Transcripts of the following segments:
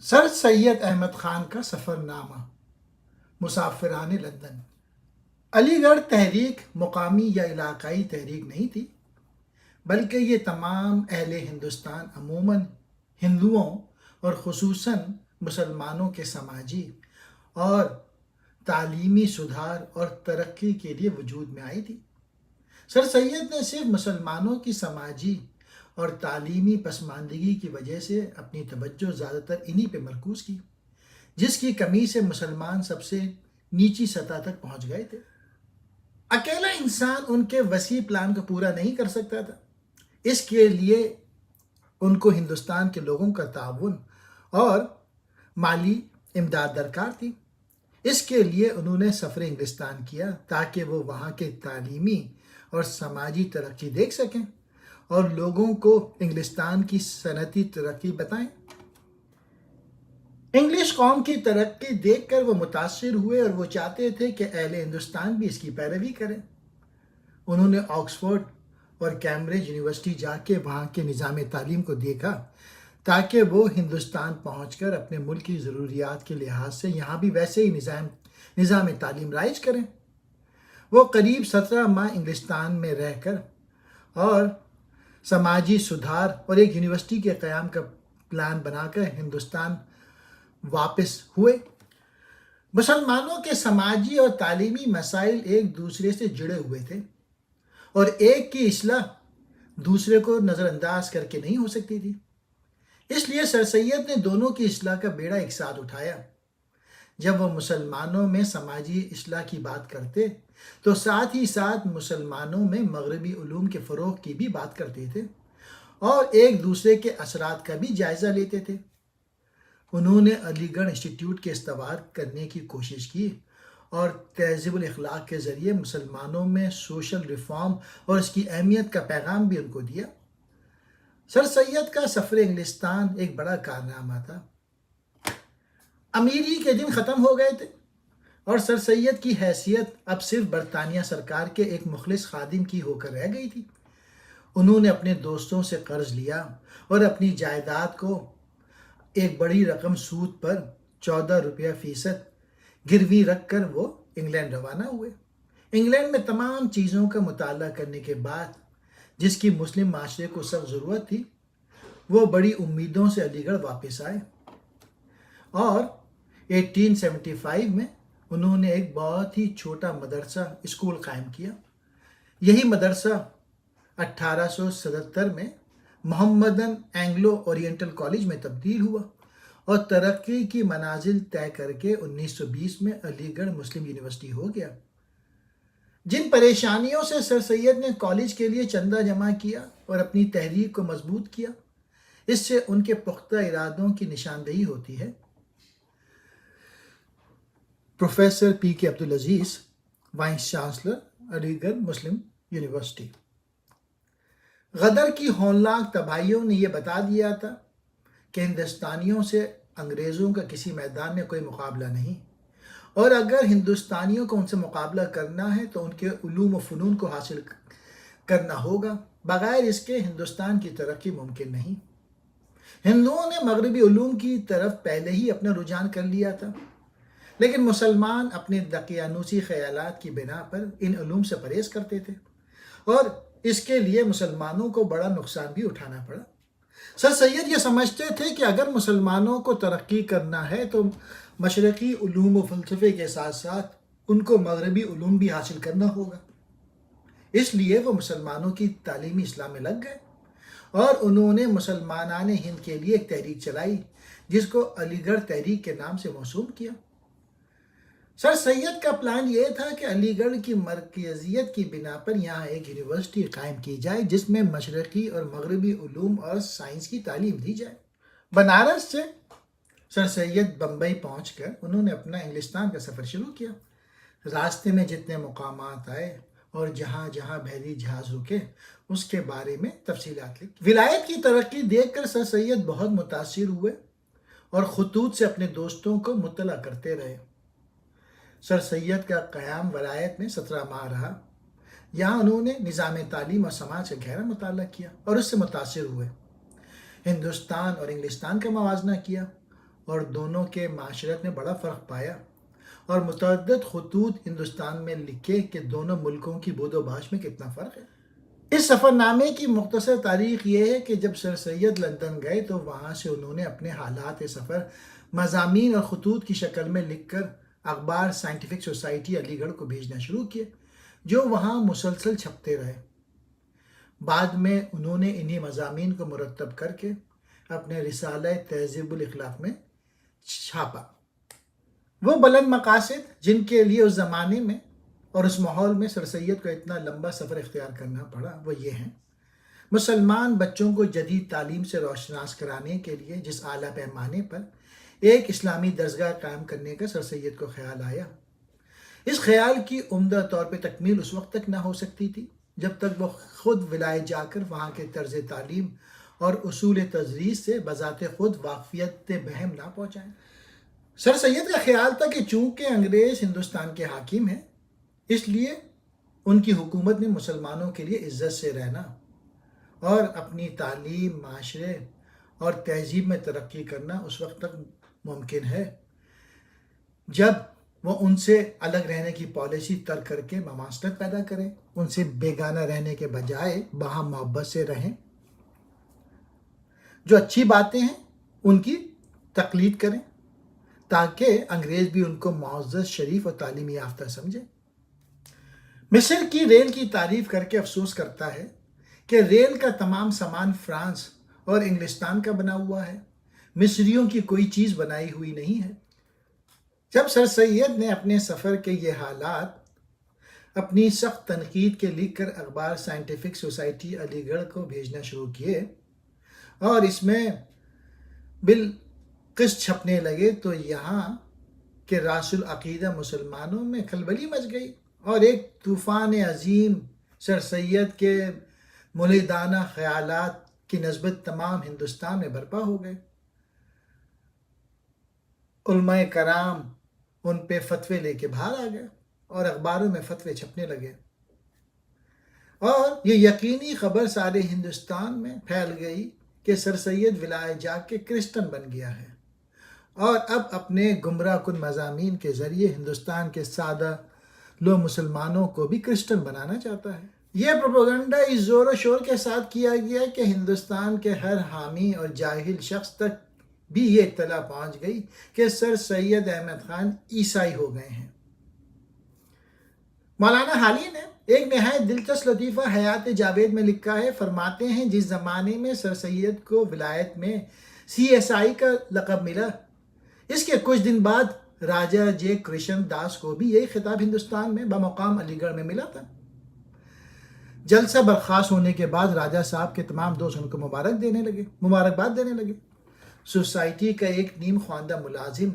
سر سید احمد خان کا سفر نامہ مسافران لندن۔ علی گڑھ تحریک مقامی یا علاقائی تحریک نہیں تھی، بلکہ یہ تمام اہل ہندوستان عموماً ہندوؤں اور خصوصاً مسلمانوں کے سماجی اور تعلیمی سدھار اور ترقی کے لیے وجود میں آئی تھی۔ سر سید نے صرف مسلمانوں کی سماجی اور تعلیمی پسماندگی کی وجہ سے اپنی توجہ زیادہ تر انہی پہ مرکوز کی، جس کی کمی سے مسلمان سب سے نیچی سطح تک پہنچ گئے تھے۔ اکیلا انسان ان کے وسیع پلان کو پورا نہیں کر سکتا تھا، اس کے لیے ان کو ہندوستان کے لوگوں کا تعاون اور مالی امداد درکار تھی۔ اس کے لیے انہوں نے سفر انگلستان کیا تاکہ وہ وہاں کے تعلیمی اور سماجی ترقی دیکھ سکیں اور لوگوں کو انگلستان کی صنعتی ترقی بتائیں۔ انگلش قوم کی ترقی دیکھ کر وہ متاثر ہوئے اور وہ چاہتے تھے کہ اہل ہندوستان بھی اس کی پیروی کریں۔ انہوں نے آکسفورڈ اور کیمبرج یونیورسٹی جا کے وہاں کے نظام تعلیم کو دیکھا تاکہ وہ ہندوستان پہنچ کر اپنے ملک کی ضروریات کے لحاظ سے یہاں بھی ویسے ہی نظام تعلیم رائج کریں۔ وہ قریب 17 ماہ انگلستان میں رہ کر اور سماجی سدھار اور ایک یونیورسٹی کے قیام کا پلان بنا کر ہندوستان واپس ہوئے۔ مسلمانوں کے سماجی اور تعلیمی مسائل ایک دوسرے سے جڑے ہوئے تھے اور ایک کی اصلاح دوسرے کو نظر انداز کر کے نہیں ہو سکتی تھی، اس لیے سر سید نے دونوں کی اصلاح کا بیڑا ایک ساتھ اٹھایا۔ جب وہ مسلمانوں میں سماجی اصلاح کی بات کرتے تو ساتھ ہی ساتھ مسلمانوں میں مغربی علوم کے فروغ کی بھی بات کرتے تھے اور ایک دوسرے کے اثرات کا بھی جائزہ لیتے تھے۔ انہوں نے علی گڑھ انسٹیٹیوٹ کے استوار کرنے کی کوشش کی اور تہذیب الاخلاق کے ذریعے مسلمانوں میں سوشل ریفارم اور اس کی اہمیت کا پیغام بھی ان کو دیا۔ سر سید کا سفر انگلستان ایک بڑا کارنامہ تھا۔ امیری کے دن ختم ہو گئے تھے اور سر سید کی حیثیت اب صرف برطانیہ سرکار کے ایک مخلص خادم کی ہو کر رہ گئی تھی۔ انہوں نے اپنے دوستوں سے قرض لیا اور اپنی جائیداد کو ایک بڑی رقم سود پر 14% گروی رکھ کر وہ انگلینڈ روانہ ہوئے۔ انگلینڈ میں تمام چیزوں کا مطالعہ کرنے کے بعد، جس کی مسلم معاشرے کو سخت ضرورت تھی، وہ بڑی امیدوں سے علی گڑھ واپس آئے اور 1875 میں انہوں نے ایک بہت ہی چھوٹا مدرسہ اسکول قائم کیا۔ یہی مدرسہ 1877 میں محمدن اینگلو اورینٹل کالج میں تبدیل ہوا اور ترقی کی منازل طے کر کے 1920 میں علی گڑھ مسلم یونیورسٹی ہو گیا۔ جن پریشانیوں سے سر سید نے کالج کے لیے چندہ جمع کیا اور اپنی تحریک کو مضبوط کیا، اس سے ان کے پختہ ارادوں کی نشاندہی ہوتی ہے۔ پروفیسر پی کے عبدالعزیز، وائس چانسلر علی گڑھ مسلم یونیورسٹی۔ غدر کی ہولناک تباہیوں نے یہ بتا دیا تھا کہ ہندوستانیوں سے انگریزوں کا کسی میدان میں کوئی مقابلہ نہیں، اور اگر ہندوستانیوں کو ان سے مقابلہ کرنا ہے تو ان کے علوم و فنون کو حاصل کرنا ہوگا، بغیر اس کے ہندوستان کی ترقی ممکن نہیں۔ ہندوؤں نے مغربی علوم کی طرف پہلے ہی اپنا رجحان کر لیا تھا، لیکن مسلمان اپنے دقیانوسی خیالات کی بنا پر ان علوم سے پرہیز کرتے تھے اور اس کے لیے مسلمانوں کو بڑا نقصان بھی اٹھانا پڑا۔ سر سید یہ سمجھتے تھے کہ اگر مسلمانوں کو ترقی کرنا ہے تو مشرقی علوم و فلسفے کے ساتھ ساتھ ان کو مغربی علوم بھی حاصل کرنا ہوگا۔ اس لیے وہ مسلمانوں کی تعلیمی اصلاح میں لگ گئے اور انہوں نے مسلمانان ہند کے لیے ایک تحریک چلائی جس کو علی گڑھ تحریک کے نام سے موسوم کیا۔ سر سید کا پلان یہ تھا کہ علی گڑھ کی مرکزیت کی بنا پر یہاں ایک یونیورسٹی قائم کی جائے جس میں مشرقی اور مغربی علوم اور سائنس کی تعلیم دی جائے۔ بنارس سے سر سید بمبئی پہنچ کر انہوں نے اپنا انگلستان کا سفر شروع کیا۔ راستے میں جتنے مقامات آئے اور جہاں جہاں بحری جہاز رکے اس کے بارے میں تفصیلات لکھی۔ ولایت کی ترقی دیکھ کر سر سید بہت متاثر ہوئے اور خطوط سے اپنے دوستوں کو مطلع کرتے رہے۔ سر سید کا قیام ولایت میں 17 ماہ رہا۔ یہاں انہوں نے نظام تعلیم اور سماج کا گہرا مطالعہ کیا اور اس سے متاثر ہوئے۔ ہندوستان اور انگلستان کا موازنہ کیا اور دونوں کے معاشرت میں بڑا فرق پایا اور متعدد خطوط ہندوستان میں لکھے کہ دونوں ملکوں کی بود و باش میں کتنا فرق ہے۔ اس سفر نامے کی مختصر تاریخ یہ ہے کہ جب سر سید لندن گئے تو وہاں سے انہوں نے اپنے حالات سفر مضامین اور خطوط کی شکل میں لکھ کر اخبار سائنٹیفک سوسائٹی علی گڑھ کو بھیجنا شروع کیے، جو وہاں مسلسل چھپتے رہے۔ بعد میں انہوں نے انہی مضامین کو مرتب کر کے اپنے رسالہ تہذیب الاخلاق میں چھاپا۔ وہ بلند مقاصد جن کے لیے اس زمانے میں اور اس ماحول میں سر سید کو اتنا لمبا سفر اختیار کرنا پڑا وہ یہ ہیں: مسلمان بچوں کو جدید تعلیم سے روشناس کرانے کے لیے جس اعلیٰ پیمانے پر ایک اسلامی درسگاہ قائم کرنے کا سر سید کو خیال آیا، اس خیال کی عمدہ طور پہ تکمیل اس وقت تک نہ ہو سکتی تھی جب تک وہ خود ولائے جا کر وہاں کے طرز تعلیم اور اصول تدریس سے بذات خود واقفیت بہم نہ پہنچائیں۔ سر سید کا خیال تھا کہ چونکہ انگریز ہندوستان کے حاکم ہیں، اس لیے ان کی حکومت میں مسلمانوں کے لیے عزت سے رہنا اور اپنی تعلیم، معاشرے اور تہذیب میں ترقی کرنا اس وقت تک ممکن ہے جب وہ ان سے الگ رہنے کی پالیسی ترک کر کے مماثلت پیدا کریں، ان سے بیگانہ رہنے کے بجائے باہم محبت سے رہیں، جو اچھی باتیں ہیں ان کی تقلید کریں تاکہ انگریز بھی ان کو معزز، شریف اور تعلیم یافتہ سمجھے۔ مصر کی ریل کی تعریف کر کے افسوس کرتا ہے کہ ریل کا تمام سامان فرانس اور انگلستان کا بنا ہوا ہے، مصریوں کی کوئی چیز بنائی ہوئی نہیں ہے۔ جب سر سید نے اپنے سفر کے یہ حالات اپنی سخت تنقید کے لکھ کر اخبار سائنٹیفک سوسائٹی علی گڑھ کو بھیجنا شروع کیے اور اس میں بالقسط چھپنے لگے تو یہاں کے راس العقیدہ مسلمانوں میں کھلبلی مچ گئی اور ایک طوفان عظیم سر سید کے ملیدانہ خیالات کی نسبت تمام ہندوستان میں برپا ہو گئے۔ علماء کرام ان پہ فتوے لے کے باہر آ گئے اور اخباروں میں فتوے چھپنے لگے اور یہ یقینی خبر سارے ہندوستان میں پھیل گئی کہ سر سید ولائے جا کے کرسچن بن گیا ہے اور اب اپنے گمراہ کن مضامین کے ذریعے ہندوستان کے سادہ لو مسلمانوں کو بھی کرسچن بنانا چاہتا ہے۔ یہ پروپیگنڈا اس زور و شور کے ساتھ کیا گیا کہ ہندوستان کے ہر حامی اور جاہل شخص تک بھی یہ اطلاع پہنچ گئی کہ سر سید احمد خان عیسائی ہو گئے ہیں۔ مولانا حالی نے ایک نہایت دلچسپ لطیفہ حیات جاوید میں لکھا ہے، فرماتے ہیں جس زمانے میں سر سید کو ولایت میں CSI کا لقب ملا، اس کے کچھ دن بعد راجہ جے کرشن داس کو بھی یہی خطاب ہندوستان میں بمقام علی گڑھ میں ملا تھا۔ جلسہ برخاست ہونے کے بعد راجہ صاحب کے تمام دوست ان کو مبارکباد دینے لگے۔ سوسائٹی کا ایک نیم خواندہ ملازم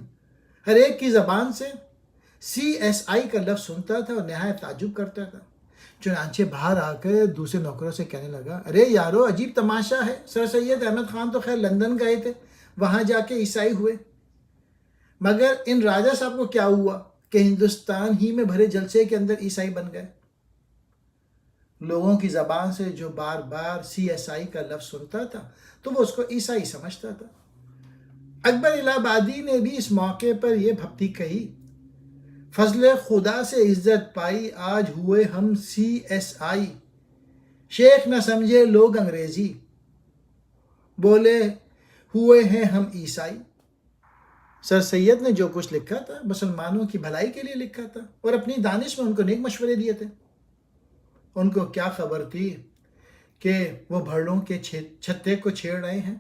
ہر ایک کی زبان سے CSI کا لفظ سنتا تھا اور نہایت تعجب کرتا تھا، چنانچہ باہر آ کر دوسرے نوکروں سے کہنے لگا، ارے یارو عجیب تماشا ہے، سر سید احمد خان تو خیر لندن گئے تھے، وہاں جا کے عیسائی ہوئے، مگر ان راجہ صاحب کو کیا ہوا کہ ہندوستان ہی میں بھرے جلسے کے اندر عیسائی بن گئے۔ لوگوں کی زبان سے جو بار بار CSI کا لفظ سنتا تھا تو وہ اس کو عیسائی سمجھتا تھا۔ اکبر الہ آبادی نے بھی اس موقع پر یہ بھکتی کہی، فضل خدا سے عزت پائی آج ہوئے ہم CSI، شیخ نہ سمجھے لوگ انگریزی، بولے ہوئے ہیں ہم عیسائی۔ سر سید نے جو کچھ لکھا تھا مسلمانوں کی بھلائی کے لیے لکھا تھا اور اپنی دانش میں ان کو نیک مشورے دیے تھے۔ ان کو کیا خبر تھی کہ وہ بھڑوں کے چھتے کو چھیڑ رہے ہیں۔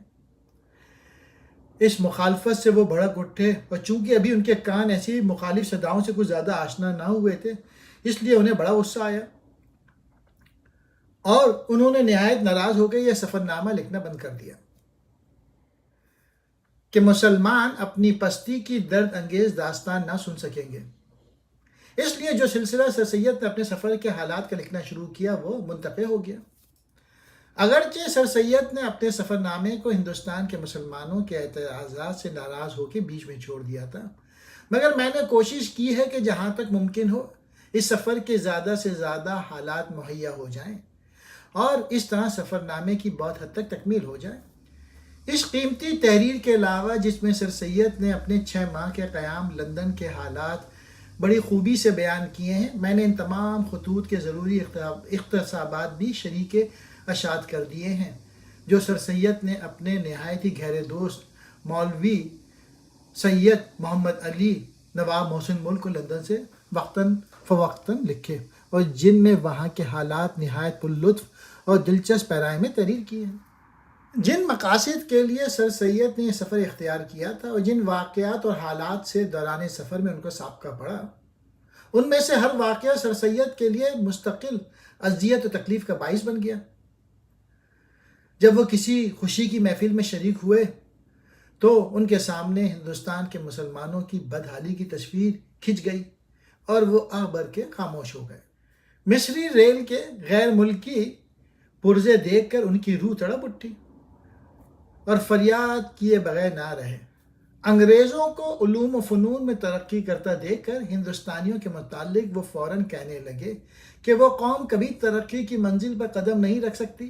اس مخالفت سے وہ بھڑک اٹھے اور چونکہ ابھی ان کے کان ایسی مخالف صداؤں سے کچھ زیادہ آشنا نہ ہوئے تھے اس لیے انہیں بڑا غصہ آیا اور انہوں نے نہایت ناراض ہو کے یہ سفر نامہ لکھنا بند کر دیا کہ مسلمان اپنی پستی کی درد انگیز داستان نہ سن سکیں گے۔ اس لیے جو سلسلہ سر سید نے اپنے سفر کے حالات کا لکھنا شروع کیا وہ منتقل ہو گیا۔ اگرچہ سر سید نے اپنے سفر نامے کو ہندوستان کے مسلمانوں کے اعتراضات سے ناراض ہو کے بیچ میں چھوڑ دیا تھا، مگر میں نے کوشش کی ہے کہ جہاں تک ممکن ہو اس سفر کے زیادہ سے زیادہ حالات مہیا ہو جائیں اور اس طرح سفر نامے کی بہت حد تک تکمیل ہو جائے۔ اس قیمتی تحریر کے علاوہ جس میں سر سید نے اپنے 6 ماہ کے قیام لندن کے حالات بڑی خوبی سے بیان کیے ہیں، میں نے ان تمام خطوط کے ضروری اقتباسات بھی شریک اشاعت کر دیے ہیں جو سر سید نے اپنے نہایت ہی گہرے دوست مولوی سید محمد علی نواب محسن ملک کو لندن سے وقتاً فوقتاً لکھے، اور جن میں وہاں کے حالات نہایت پرلطف اور دلچسپ پیرائے میں تحریر کیے ہیں۔ جن مقاصد کے لیے سر سید نے یہ سفر اختیار کیا تھا اور جن واقعات اور حالات سے دوران سفر میں ان کو سابقہ پڑا، ان میں سے ہر واقعہ سر سید کے لیے مستقل اذیت و تکلیف کا باعث بن گیا۔ جب وہ کسی خوشی کی محفل میں شریک ہوئے تو ان کے سامنے ہندوستان کے مسلمانوں کی بدحالی کی تصویر کھنچ گئی اور وہ آہ بھر کے خاموش ہو گئے۔ مصری ریل کے غیر ملکی پرزے دیکھ کر ان کی روح تڑپ اٹھی اور فریاد کیے بغیر نہ رہے۔ انگریزوں کو علوم و فنون میں ترقی کرتا دیکھ کر ہندوستانیوں کے متعلق وہ فوراً کہنے لگے کہ وہ قوم کبھی ترقی کی منزل پر قدم نہیں رکھ سکتی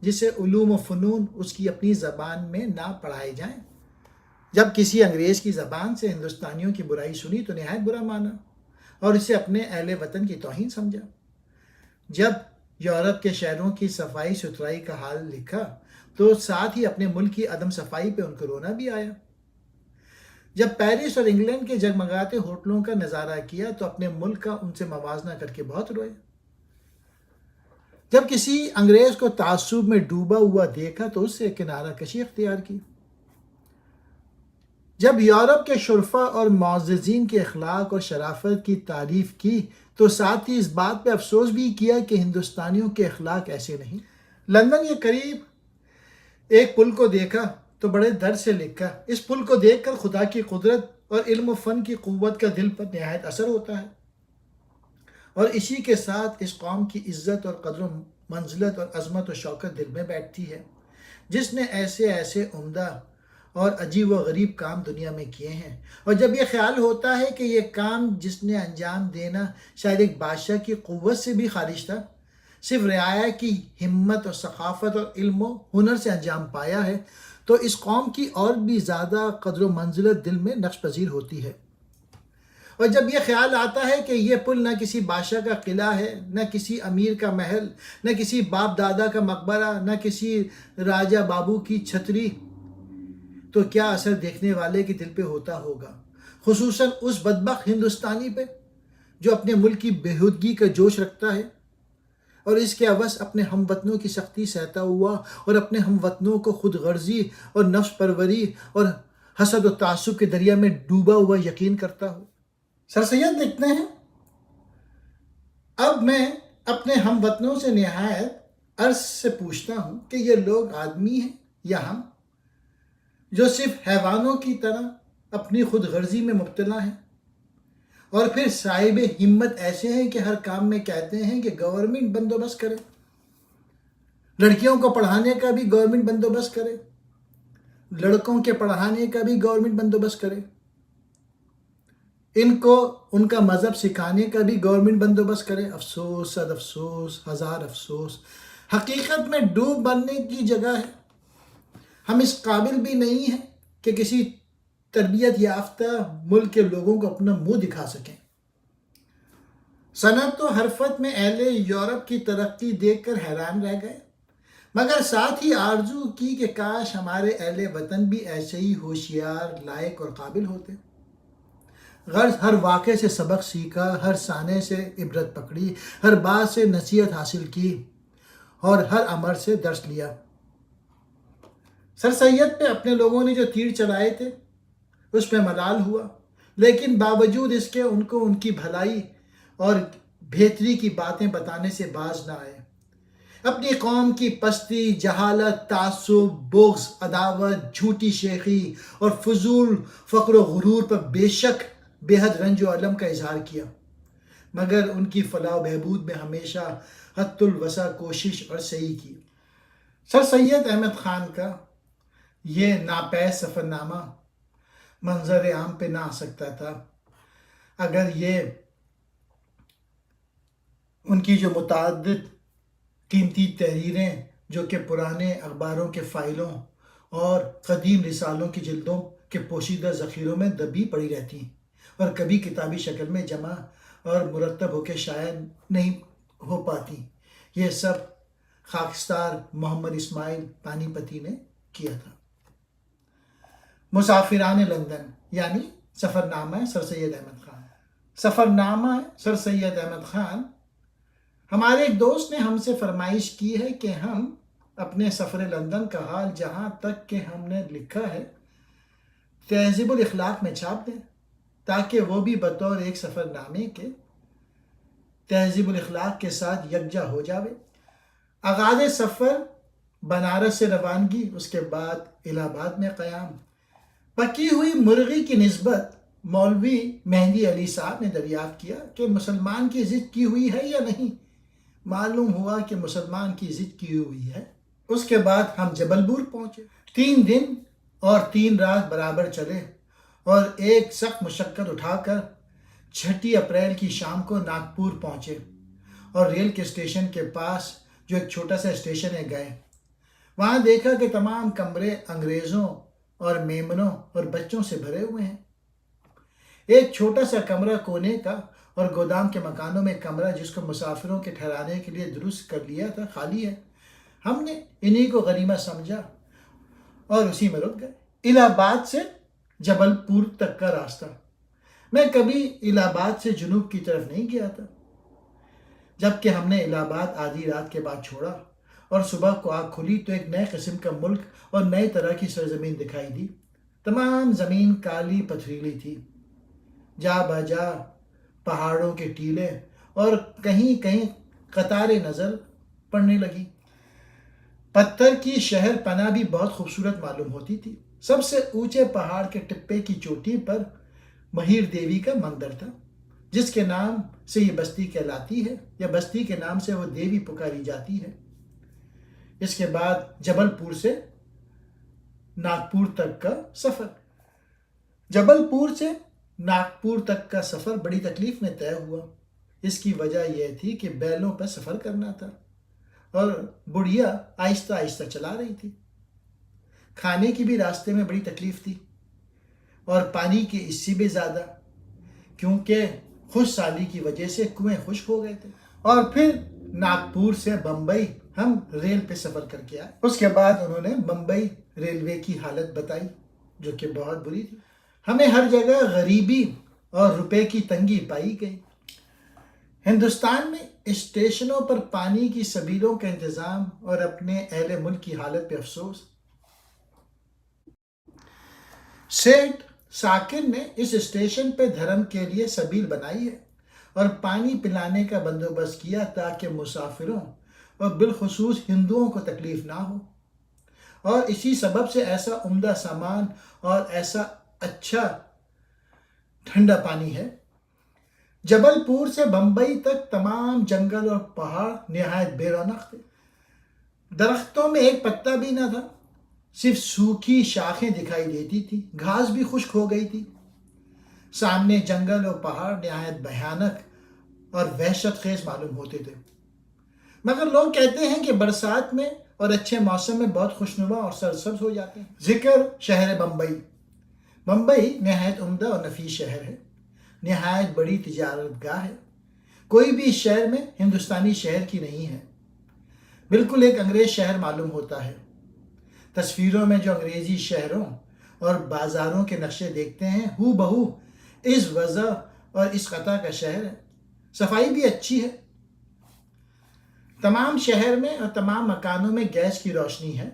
جسے علوم و فنون اس کی اپنی زبان میں نہ پڑھائے جائیں۔ جب کسی انگریز کی زبان سے ہندوستانیوں کی برائی سنی تو نہایت برا مانا اور اسے اپنے اہل وطن کی توہین سمجھا۔ جب یورپ کے شہروں کی صفائی ستھرائی کا حال لکھا تو ساتھ ہی اپنے ملک کی عدم صفائی پہ ان کو رونا بھی آیا۔ جب پیرس اور انگلینڈ کے جگمگاتے ہوٹلوں کا نظارہ کیا تو اپنے ملک کا ان سے موازنہ کر کے بہت روئے۔ جب کسی انگریز کو تعصب میں ڈوبا ہوا دیکھا تو اس سے کنارہ کشی اختیار کی۔ جب یورپ کے شرفاء اور معززین کے اخلاق اور شرافت کی تعریف کی تو ساتھ ہی اس بات پہ افسوس بھی کیا کہ ہندوستانیوں کے اخلاق ایسے نہیں۔ لندن کے قریب ایک پل کو دیکھا تو بڑے درد سے لکھا، اس پل کو دیکھ کر خدا کی قدرت اور علم و فن کی قوت کا دل پر نہایت اثر ہوتا ہے، اور اسی کے ساتھ اس قوم کی عزت اور قدر و منزلت اور عظمت و شوکت دل میں بیٹھتی ہے جس نے ایسے عمدہ اور عجیب و غریب کام دنیا میں کیے ہیں۔ اور جب یہ خیال ہوتا ہے کہ یہ کام جس نے انجام دینا شاید ایک بادشاہ کی قوت سے بھی خارج تھا، صرف رعایا کی ہمت اور ثقافت اور علم و ہنر سے انجام پایا ہے، تو اس قوم کی اور بھی زیادہ قدر و منزلت دل میں نقش پذیر ہوتی ہے۔ اور جب یہ خیال آتا ہے کہ یہ پل نہ کسی بادشاہ کا قلعہ ہے، نہ کسی امیر کا محل، نہ کسی باپ دادا کا مقبرہ، نہ کسی راجہ بابو کی چھتری، تو کیا اثر دیکھنے والے کے دل پہ ہوتا ہوگا، خصوصاً اس بدبخت ہندوستانی پہ جو اپنے ملک کی بےہودگی کا جوش رکھتا ہے اور اس کے عوض اپنے ہم وطنوں کی سختی سہتا ہوا اور اپنے ہم وطنوں کو خود غرضی اور نفس پروری اور حسد و تعصب کے دریا میں ڈوبا ہوا یقین کرتا ہو۔ سر سید لکھتے ہیں، اب میں اپنے ہم وطنوں سے نہایت عرض سے پوچھتا ہوں کہ یہ لوگ آدمی ہیں یا ہم، جو صرف حیوانوں کی طرح اپنی خود غرضی میں مبتلا ہیں، اور پھر صاحب ہمت ایسے ہیں کہ ہر کام میں کہتے ہیں کہ گورنمنٹ بندوبست کرے، لڑکیوں کو پڑھانے کا بھی گورنمنٹ بندوبست کرے، لڑکوں کے پڑھانے کا بھی گورنمنٹ بندوبست کرے، ان کو ان کا مذہب سکھانے کا بھی گورنمنٹ بندوبست کرے۔ افسوس، صد افسوس، ہزار افسوس، حقیقت میں ڈوب مرنے کی جگہ ہے۔ ہم اس قابل بھی نہیں ہیں کہ کسی تربیت یافتہ ملک کے لوگوں کو اپنا منہ دکھا سکیں۔ صنعت و حرفت میں اہل یورپ کی ترقی دیکھ کر حیران رہ گئے، مگر ساتھ ہی آرزو کی کہ کاش ہمارے اہل وطن بھی ایسے ہی ہوشیار، لائق اور قابل ہوتے۔ غرض ہر واقعے سے سبق سیکھا، ہر سانے سے عبرت پکڑی، ہر بات سے نصیحت حاصل کی اور ہر امر سے درس لیا۔ سر سید پہ اپنے لوگوں نے جو تیر چلائے تھے اس پہ ملال ہوا، لیکن باوجود اس کے ان کو ان کی بھلائی اور بہتری کی باتیں بتانے سے باز نہ آئے۔ اپنی قوم کی پستی، جہالت، تعصب، بغض، عداوت، جھوٹی شیخی اور فضول فقر و غرور پر بے شک بے حد رنج و الم کا اظہار کیا، مگر ان کی فلاح و بہبود میں ہمیشہ حد الوسع کوشش اور سعی کی۔ سر سید احمد خان کا یہ ناپیس سفر نامہ منظر عام پہ نہ آ سکتا تھا اگر یہ ان کی جو متعدد قیمتی تحریریں جو کہ پرانے اخباروں کے فائلوں اور قدیم رسالوں کی جلدوں کے پوشیدہ ذخیروں میں دبی پڑی رہتی ہیں اور کبھی کتابی شکل میں جمع اور مرتب ہو کے شائع نہیں ہو پاتی۔ یہ سب خاکستار محمد اسماعیل پانی پتی نے کیا تھا۔ مسافران لندن یعنی سفر نامہ سر سید احمد خان۔ سفر نامہ سر سید احمد خان۔ ہمارے ایک دوست نے ہم سے فرمائش کی ہے کہ ہم اپنے سفر لندن کا حال جہاں تک کہ ہم نے لکھا ہے تہذیب الاخلاق میں چھاپ دیں تاکہ وہ بھی بطور ایک سفر نامے کے تہذیب الاخلاق کے ساتھ یکجا ہو جاوے۔ آغاز سفر بنارس سے روانگی، اس کے بعد الہ آباد میں قیام۔ پکی ہوئی مرغی کی نسبت مولوی مہندی علی صاحب نے دریافت کیا کہ مسلمان کی ضد کی ہوئی ہے یا نہیں۔ معلوم ہوا کہ مسلمان کی ضد کی ہوئی ہے۔ اس کے بعد ہم جبل پور پہنچے۔ 3 دن اور 3 رات برابر چلے اور ایک سخت مشقت اٹھا کر 6 اپریل کی شام کو ناگپور پہنچے اور ریل کے اسٹیشن کے پاس جو ایک چھوٹا سا اسٹیشن ہے گئے۔ وہاں دیکھا کہ تمام کمرے انگریزوں اور میمنوں اور بچوں سے بھرے ہوئے ہیں۔ ایک چھوٹا سا کمرہ کونے کا اور گودام کے مکانوں میں کمرہ جس کو مسافروں کے ٹھہرانے کے لیے درست کر لیا تھا خالی ہے۔ ہم نے انہی کو غنیمت سمجھا اور اسی میں رک گئے۔ الہ آباد سے جبل پور تک کا راستہ۔ میں کبھی الہ آباد سے جنوب کی طرف نہیں گیا تھا۔ جب کہ ہم نے الہ آباد آدھی رات کے بعد چھوڑا اور صبح کو آنکھ کھلی تو ایک نئے قسم کا ملک اور نئے طرح کی سرزمین دکھائی دی۔ تمام زمین کالی پتھریلی تھی، جا بجا پہاڑوں کے ٹیلے اور کہیں کہیں قطاریں نظر پڑنے لگی۔ پتھر کی شہر پناہ بھی بہت خوبصورت معلوم ہوتی تھی۔ سب سے اونچے پہاڑ کے ٹپے کی چوٹی پر مہیر دیوی کا مندر تھا، جس کے نام سے یہ بستی کہلاتی ہے یا بستی کے نام سے وہ دیوی پکاری جاتی ہے۔ اس کے بعد جبل پور سے ناگپور تک کا سفر۔ جبل پور سے ناگپور تک کا سفر بڑی تکلیف میں طے ہوا۔ اس کی وجہ یہ تھی کہ بیلوں پر سفر کرنا تھا اور بڑھیا آہستہ آہستہ چلا رہی تھی۔ کھانے کی بھی راستے میں بڑی تکلیف تھی اور پانی کی اس سے بھی زیادہ، کیونکہ خشک سالی کی وجہ سے کنویں خشک ہو گئے تھے۔ اور پھر ناگپور سے بمبئی ہم ریل پہ سفر کر کے آئے۔ اس کے بعد انہوں نے بمبئی ریلوے کی حالت بتائی جو کہ بہت بری تھی۔ ہمیں ہر جگہ غریبی اور روپے کی تنگی پائی گئی۔ ہندوستان میں اسٹیشنوں پر پانی کی سبیلوں کا انتظام اور اپنے اہل ملک کی حالت پہ افسوس۔ سیٹھ ساکر نے اس اسٹیشن پہ دھرم کے لیے سبیل بنائی ہے اور پانی پلانے کا بندوبست کیا تاکہ مسافروں اور بالخصوص ہندوؤں کو تکلیف نہ ہو، اور اسی سبب سے ایسا عمدہ سامان اور ایسا اچھا ٹھنڈا پانی ہے۔ جبل پور سے بمبئی تک تمام جنگل اور پہاڑ نہایت بے رونق تھے۔ درختوں میں ایک پتا بھی نہ تھا، صرف سوکھی شاخیں دکھائی دیتی تھی، گھاس بھی خشک ہو گئی تھی۔ سامنے جنگل اور پہاڑ نہایت بھیانک اور وحشت خیز معلوم ہوتے تھے، مگر لوگ کہتے ہیں کہ برسات میں اور اچھے موسم میں بہت خوشنما اور سرسبز ہو جاتے ہیں۔ ذکر شہر بمبئی۔ بمبئی نہایت عمدہ اور نفیس شہر ہے، نہایت بڑی تجارت گاہ ہے۔ کوئی بھی اس شہر میں ہندوستانی شہر کی نہیں ہے، بالکل ایک انگریز شہر معلوم ہوتا ہے۔ تصویروں میں جو انگریزی شہروں اور بازاروں کے نقشے دیکھتے ہیں ہو بہو اس وضع اور اس خطہ کا شہر ہے۔ صفائی بھی اچھی ہے۔ تمام شہر میں اور تمام مکانوں میں گیس کی روشنی ہے،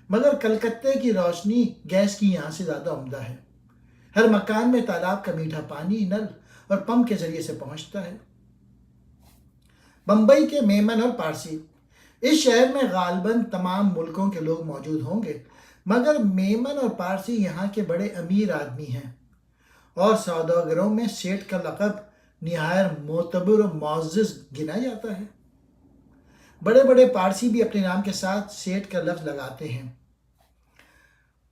مگر کلکتے کی روشنی گیس کی یہاں سے زیادہ عمدہ ہے۔ ہر مکان میں تالاب کا میٹھا پانی نل اور پمپ کے ذریعے سے پہنچتا ہے۔ بمبئی کے میمن اور پارسی۔ اس شہر میں غالباً تمام ملکوں کے لوگ موجود ہوں گے، مگر میمن اور پارسی یہاں کے بڑے امیر آدمی ہیں اور سوداگروں میں سیٹھ کا لقب نہایت معتبر و معزز گنا جاتا ہے۔ بڑے بڑے پارسی بھی اپنے نام کے ساتھ سیٹھ کا لفظ لگاتے ہیں۔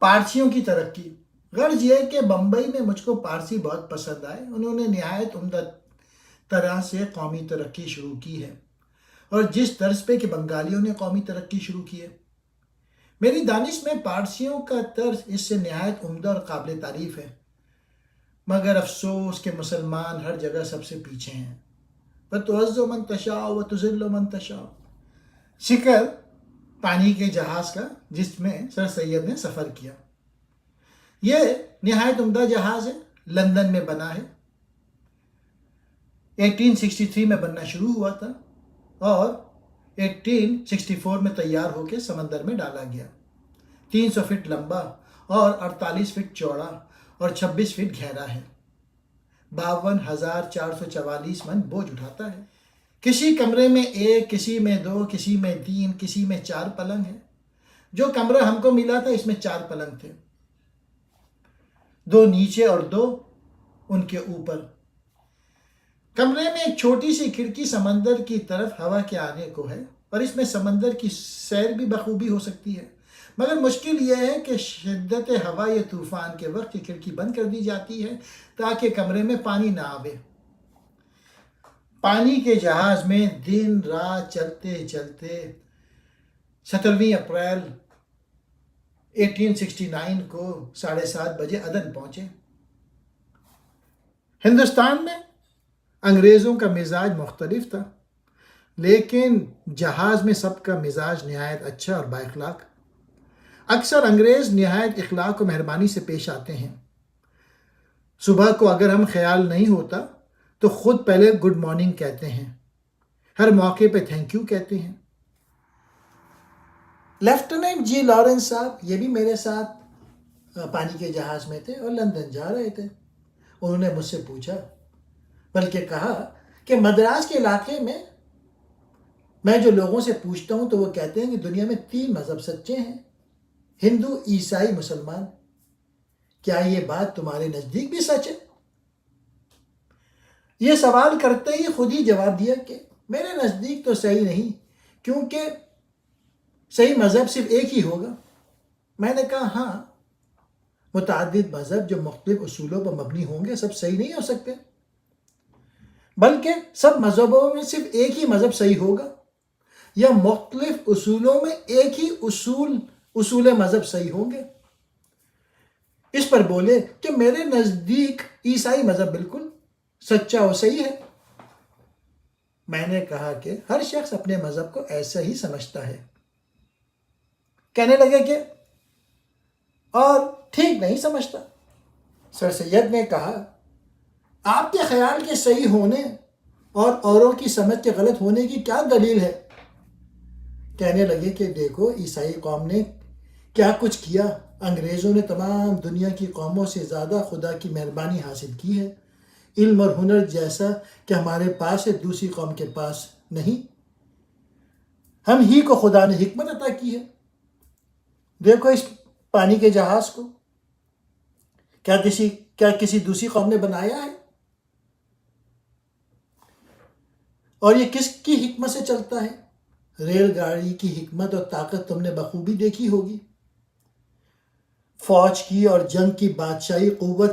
پارسیوں کی ترقی۔ غرض یہ کہ بمبئی میں مجھ کو پارسی بہت پسند آئے۔ انہوں نے نہایت عمدہ طرح سے قومی ترقی شروع کی ہے، اور جس طرز پہ کہ بنگالیوں نے قومی ترقی شروع کی ہے۔ میری دانش میں پارسیوں کا طرز اس سے نہایت عمدہ اور قابل تعریف ہے، مگر افسوس کہ مسلمان ہر جگہ سب سے پیچھے ہیں۔ وَتُعِزُّ مَن تَشَاءُ وَتُذِلُّ مَن تَشَاءُ، شکل پانی کے جہاز کا جس میں سر سید نے سفر کیا۔ یہ نہایت عمدہ جہاز ہے، لندن میں بنا ہے، 1863 میں بننا شروع ہوا تھا اور 1864 میں تیار ہو کے سمندر میں ڈالا گیا۔ 300 فٹ لمبا اور 48 فٹ چوڑا اور 26 فٹ گہرا ہے۔ 52,444 من بوجھ اٹھاتا ہے۔ کسی کمرے میں 1، کسی میں 2، کسی میں 3، کسی میں 4 پلنگ ہیں۔ جو کمرہ ہم کو ملا تھا اس میں 4 پلنگ تھے، 2 نیچے اور 2 ان کے اوپر۔ کمرے میں ایک چھوٹی سی کھڑکی سمندر کی طرف ہوا کے آنے کو ہے اور اس میں سمندر کی سیر بھی بخوبی ہو سکتی ہے، مگر مشکل یہ ہے کہ شدت ہوا یا طوفان کے وقت یہ کھڑکی بند کر دی جاتی ہے تاکہ کمرے میں پانی نہ آوے۔ پانی کے جہاز میں دن رات چلتے چلتے 17 اپریل 1869 کو 7:30 بجے عدن پہنچے۔ ہندوستان میں انگریزوں کا مزاج مختلف تھا، لیکن جہاز میں سب کا مزاج نہایت اچھا اور با اخلاق۔ اکثر انگریز نہایت اخلاق و مہربانی سے پیش آتے ہیں۔ صبح کو اگر ہم خیال نہیں ہوتا تو خود پہلے گڈ مارننگ کہتے ہیں، ہر موقع پہ تھینک یو کہتے ہیں۔ لیفٹیننٹ جی لارنس صاحب یہ بھی میرے ساتھ پانی کے جہاز میں تھے اور لندن جا رہے تھے۔ انہوں نے مجھ سے پوچھا، بلکہ کہا کہ مدراس کے علاقے میں جو لوگوں سے پوچھتا ہوں تو وہ کہتے ہیں کہ دنیا میں 3 مذہب سچے ہیں، ہندو، عیسائی، مسلمان۔ کیا یہ بات تمہارے نزدیک بھی سچ ہے؟ یہ سوال کرتے ہی خود ہی جواب دیا کہ میرے نزدیک تو صحیح نہیں، کیونکہ صحیح مذہب صرف ایک ہی ہوگا۔ میں نے کہا ہاں، متعدد مذہب جو مختلف اصولوں پر مبنی ہوں گے سب صحیح نہیں ہو سکتے، بلکہ سب مذہبوں میں صرف ایک ہی مذہب صحیح ہوگا، یا مختلف اصولوں میں ایک ہی اصول مذہب صحیح ہوں گے۔ اس پر بولے کہ میرے نزدیک عیسائی مذہب بالکل سچا اور صحیح ہے۔ میں نے کہا کہ ہر شخص اپنے مذہب کو ایسا ہی سمجھتا ہے۔ کہنے لگے کہ اور ٹھیک نہیں سمجھتا۔ سر سید نے کہا، آپ کے خیال کے صحیح ہونے اور اوروں کی سمجھ کے غلط ہونے کی کیا دلیل ہے؟ کہنے لگے کہ دیکھو عیسائی قوم نے کیا کچھ کیا، انگریزوں نے تمام دنیا کی قوموں سے زیادہ خدا کی مہربانی حاصل کی ہے، علم اور ہنر جیسا کہ ہمارے پاس ہے دوسری قوم کے پاس نہیں۔ ہم ہی کو خدا نے حکمت عطا کی ہے۔ دیکھو اس پانی کے جہاز کو، کیا کسی دوسری قوم نے بنایا ہے؟ اور یہ کس کی حکمت سے چلتا ہے؟ ریل گاڑی کی حکمت اور طاقت تم نے بخوبی دیکھی ہوگی۔ فوج کی اور جنگ کی بادشاہی قوت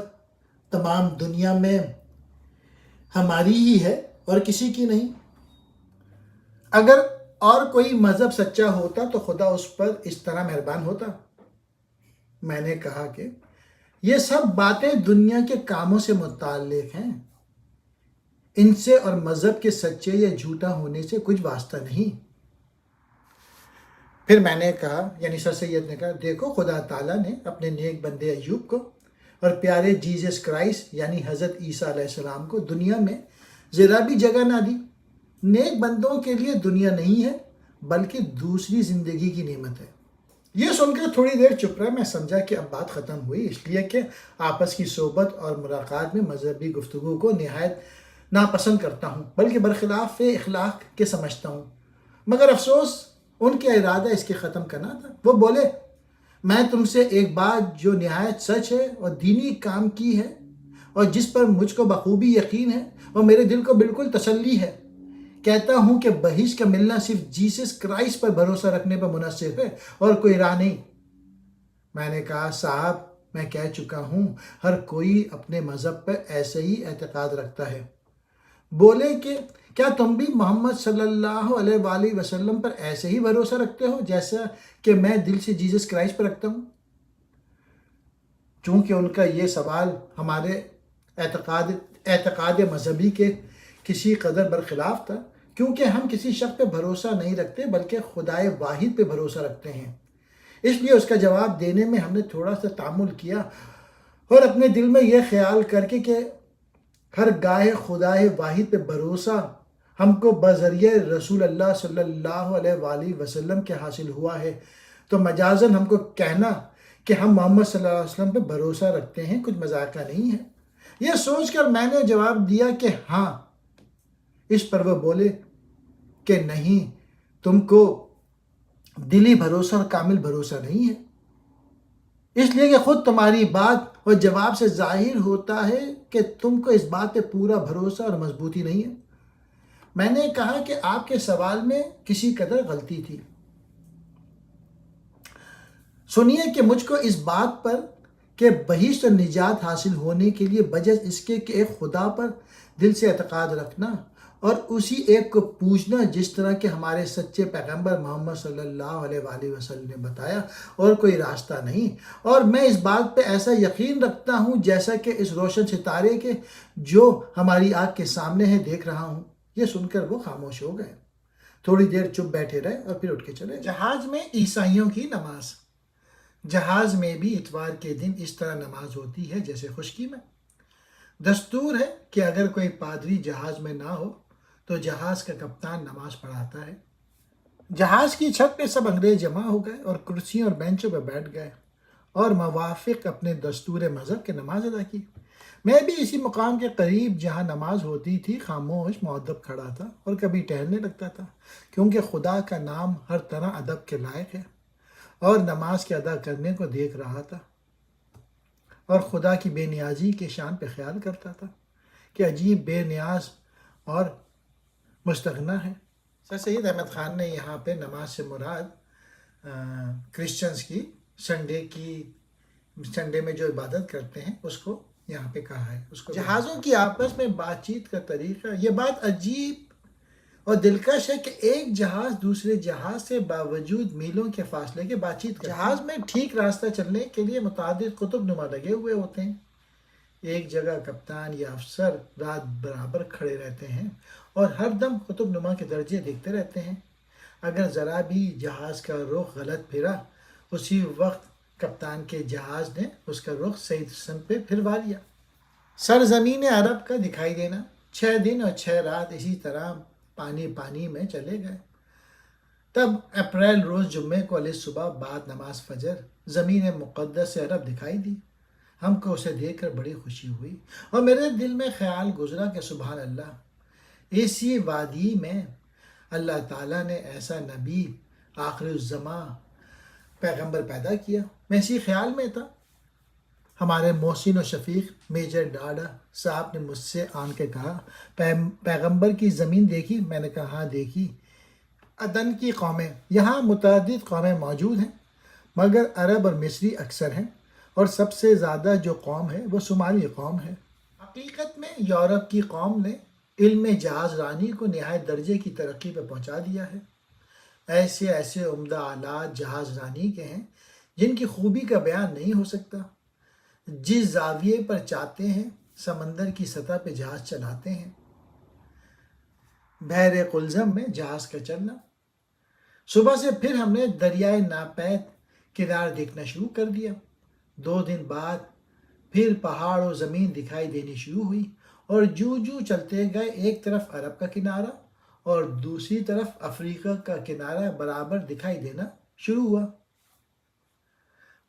تمام دنیا میں ہماری ہی ہے اور کسی کی نہیں۔ اگر اور کوئی مذہب سچا ہوتا تو خدا اس پر اس طرح مہربان ہوتا۔ میں نے کہا کہ یہ سب باتیں دنیا کے کاموں سے متعلق ہیں، ان سے اور مذہب کے سچے یا جھوٹا ہونے سے کچھ واسطہ نہیں۔ پھر میں نے کہا، یعنی سر سید نے کہا، دیکھو خدا تعالیٰ نے اپنے نیک بندے ایوب کو اور پیارے جیزس کرائسٹ یعنی حضرت عیسیٰ علیہ السلام کو دنیا میں ذرا بھی جگہ نہ دی۔ نیک بندوں کے لیے دنیا نہیں ہے بلکہ دوسری زندگی کی نعمت ہے۔ یہ سن کر تھوڑی دیر چپ رہا۔ میں سمجھا کہ اب بات ختم ہوئی، اس لیے کہ آپس کی صحبت اور ملاقات میں مذہبی گفتگو کو نہایت ناپسند کرتا ہوں، بلکہ برخلاف اخلاق کے سمجھتا ہوں۔ مگر افسوس ان کا ارادہ اس کے ختم کرنا تھا۔ وہ بولے، میں تم سے ایک بات جو نہایت سچ ہے اور دینی کام کی ہے اور جس پر مجھ کو بخوبی یقین ہے اور میرے دل کو بالکل تسلی ہے، کہتا ہوں کہ بہشت کا ملنا صرف جیسس کرائسٹ پر بھروسہ رکھنے پر منحصر ہے اور کوئی راہ نہیں۔ میں نے کہا، صاحب میں کہہ چکا ہوں، ہر کوئی اپنے مذہب پر ایسے ہی اعتقاد رکھتا ہے، بولے کہ کیا تم بھی محمد صلی اللہ علیہ وآلہ وسلم پر ایسے ہی بھروسہ رکھتے ہو جیسا کہ میں دل سے جیسس کرائسٹ پر رکھتا ہوں؟ چونکہ ان کا یہ سوال ہمارے اعتقاد مذہبی کے کسی قدر برخلاف تھا، کیونکہ ہم کسی شخص پہ بھروسہ نہیں رکھتے بلکہ خدائے واحد پہ بھروسہ رکھتے ہیں۔ اس لیے اس کا جواب دینے میں ہم نے تھوڑا سا تعامل کیا اور اپنے دل میں یہ خیال کر کے کہ ہر گاہ خدائے واحد پہ بھروسہ ہم کو بذریعہ رسول اللہ صلی اللہ علیہ وآلہ وسلم کے حاصل ہوا ہے، تو مجازاً ہم کو کہنا کہ ہم محمد صلی اللہ علیہ وسلم پہ بھروسہ رکھتے ہیں کچھ مذاق کا نہیں ہے۔ یہ سوچ کر میں نے جواب دیا کہ ہاں۔ اس پر وہ بولے کہ نہیں، تم کو دلی بھروسہ اور کامل بھروسہ نہیں ہے، اس لیے کہ خود تمہاری بات اور جواب سے ظاہر ہوتا ہے کہ تم کو اس بات پہ پورا بھروسہ اور مضبوطی نہیں ہے۔ میں نے کہا کہ آپ کے سوال میں کسی قدر غلطی تھی۔ سنیے کہ مجھ کو اس بات پر کہ بہشت اور نجات حاصل ہونے کے لیے بجز اس کے کہ ایک خدا پر دل سے اعتقاد رکھنا اور اسی ایک کو پوجنا جس طرح کہ ہمارے سچے پیغمبر محمد صلی اللہ علیہ وآلہ وسلم نے بتایا، اور کوئی راستہ نہیں۔ اور میں اس بات پہ ایسا یقین رکھتا ہوں جیسا کہ اس روشن ستارے کے جو ہماری آنکھ کے سامنے ہے دیکھ رہا ہوں۔ یہ سن کر وہ خاموش ہو گئے، تھوڑی دیر چپ بیٹھے رہے اور پھر اٹھ کے چلے گئے۔ جہاز میں عیسائیوں کی نماز۔ جہاز میں بھی اتوار کے دن اس طرح نماز ہوتی ہے جیسے خشکی میں۔ دستور ہے کہ اگر کوئی پادری جہاز میں نہ ہو تو جہاز کا کپتان نماز پڑھاتا ہے۔ جہاز کی چھت پہ سب انگریز جمع ہو گئے اور کرسیوں اور بینچوں پہ بیٹھ گئے اور موافق اپنے دستور مذہب کے نماز ادا کی۔ میں بھی اسی مقام کے قریب جہاں نماز ہوتی تھی خاموش مؤدب کھڑا تھا اور کبھی ٹہلنے لگتا تھا، کیونکہ خدا کا نام ہر طرح ادب کے لائق ہے، اور نماز کے ادا کرنے کو دیکھ رہا تھا اور خدا کی بے نیازی کے شان پہ خیال کرتا تھا کہ عجیب بے نیاز اور مستغنی ہے۔ سر سید احمد خان نے یہاں پہ نماز سے مراد کرسچنز کی سنڈے میں جو عبادت کرتے ہیں اس کو یہاں پہ کہا ہے۔ اس کو جہازوں کی آپس میں بات چیت کا طریقہ، یہ بات عجیب اور دلکش ہے کہ ایک جہاز دوسرے جہاز سے باوجود میلوں کے فاصلے کے بات چیت کرتے ہیں۔ جہاز میں ٹھیک راستہ چلنے کے لیے متعدد قطب نما لگے ہوئے ہوتے ہیں۔ ایک جگہ کپتان یا افسر رات برابر کھڑے رہتے ہیں اور ہر دم قطب نما کے درجے دیکھتے رہتے ہیں۔ اگر ذرا بھی جہاز کا رخ غلط پھرا، اسی وقت کپتان کے جہاز نے اس کا رخ صحیح سمت پہ پھروا لیا۔ سرزمین عرب کا دکھائی دینا۔ 6 دن اور 6 رات اسی طرح پانی میں چلے گئے۔ تب اپریل روز جمعے کو علیہ صبح بعد نماز فجر زمین مقدس سے عرب دکھائی دی۔ ہم کو اسے دیکھ کر بڑی خوشی ہوئی اور میرے دل میں خیال گزرا کہ سبحان اللہ، اسی وادی میں اللہ تعالیٰ نے ایسا نبی آخر الزماں پیغمبر پیدا کیا۔ میں اسی خیال میں تھا۔ ہمارے محسن و شفیق میجر ڈاڈا صاحب نے مجھ سے آن کے کہا، پیغمبر کی زمین دیکھی؟ میں نے کہا ہاں دیکھی۔ عدن کی قومیں، یہاں متعدد قومیں موجود ہیں مگر عرب اور مصری اکثر ہیں، اور سب سے زیادہ جو قوم ہے وہ صومالی قوم ہے۔ حقیقت میں یورپ کی قوم نے علم جہاز رانی کو نہایت درجے کی ترقی پہ پہنچا دیا ہے۔ ایسے عمدہ آلات جہاز رانی کے ہیں جن کی خوبی کا بیان نہیں ہو سکتا۔ جس زاویے پر چاہتے ہیں سمندر کی سطح پہ جہاز چلاتے ہیں۔ بحر قلزم میں جہاز کا چلنا۔ صبح سے پھر ہم نے دریائے ناپید کنار دیکھنا شروع کر دیا۔ 2 دن بعد پھر پہاڑ و زمین دکھائی دینی شروع ہوئی، اور جو چلتے گئے ایک طرف عرب کا کنارہ اور دوسری طرف افریقہ کا کنارہ برابر دکھائی دینا شروع ہوا۔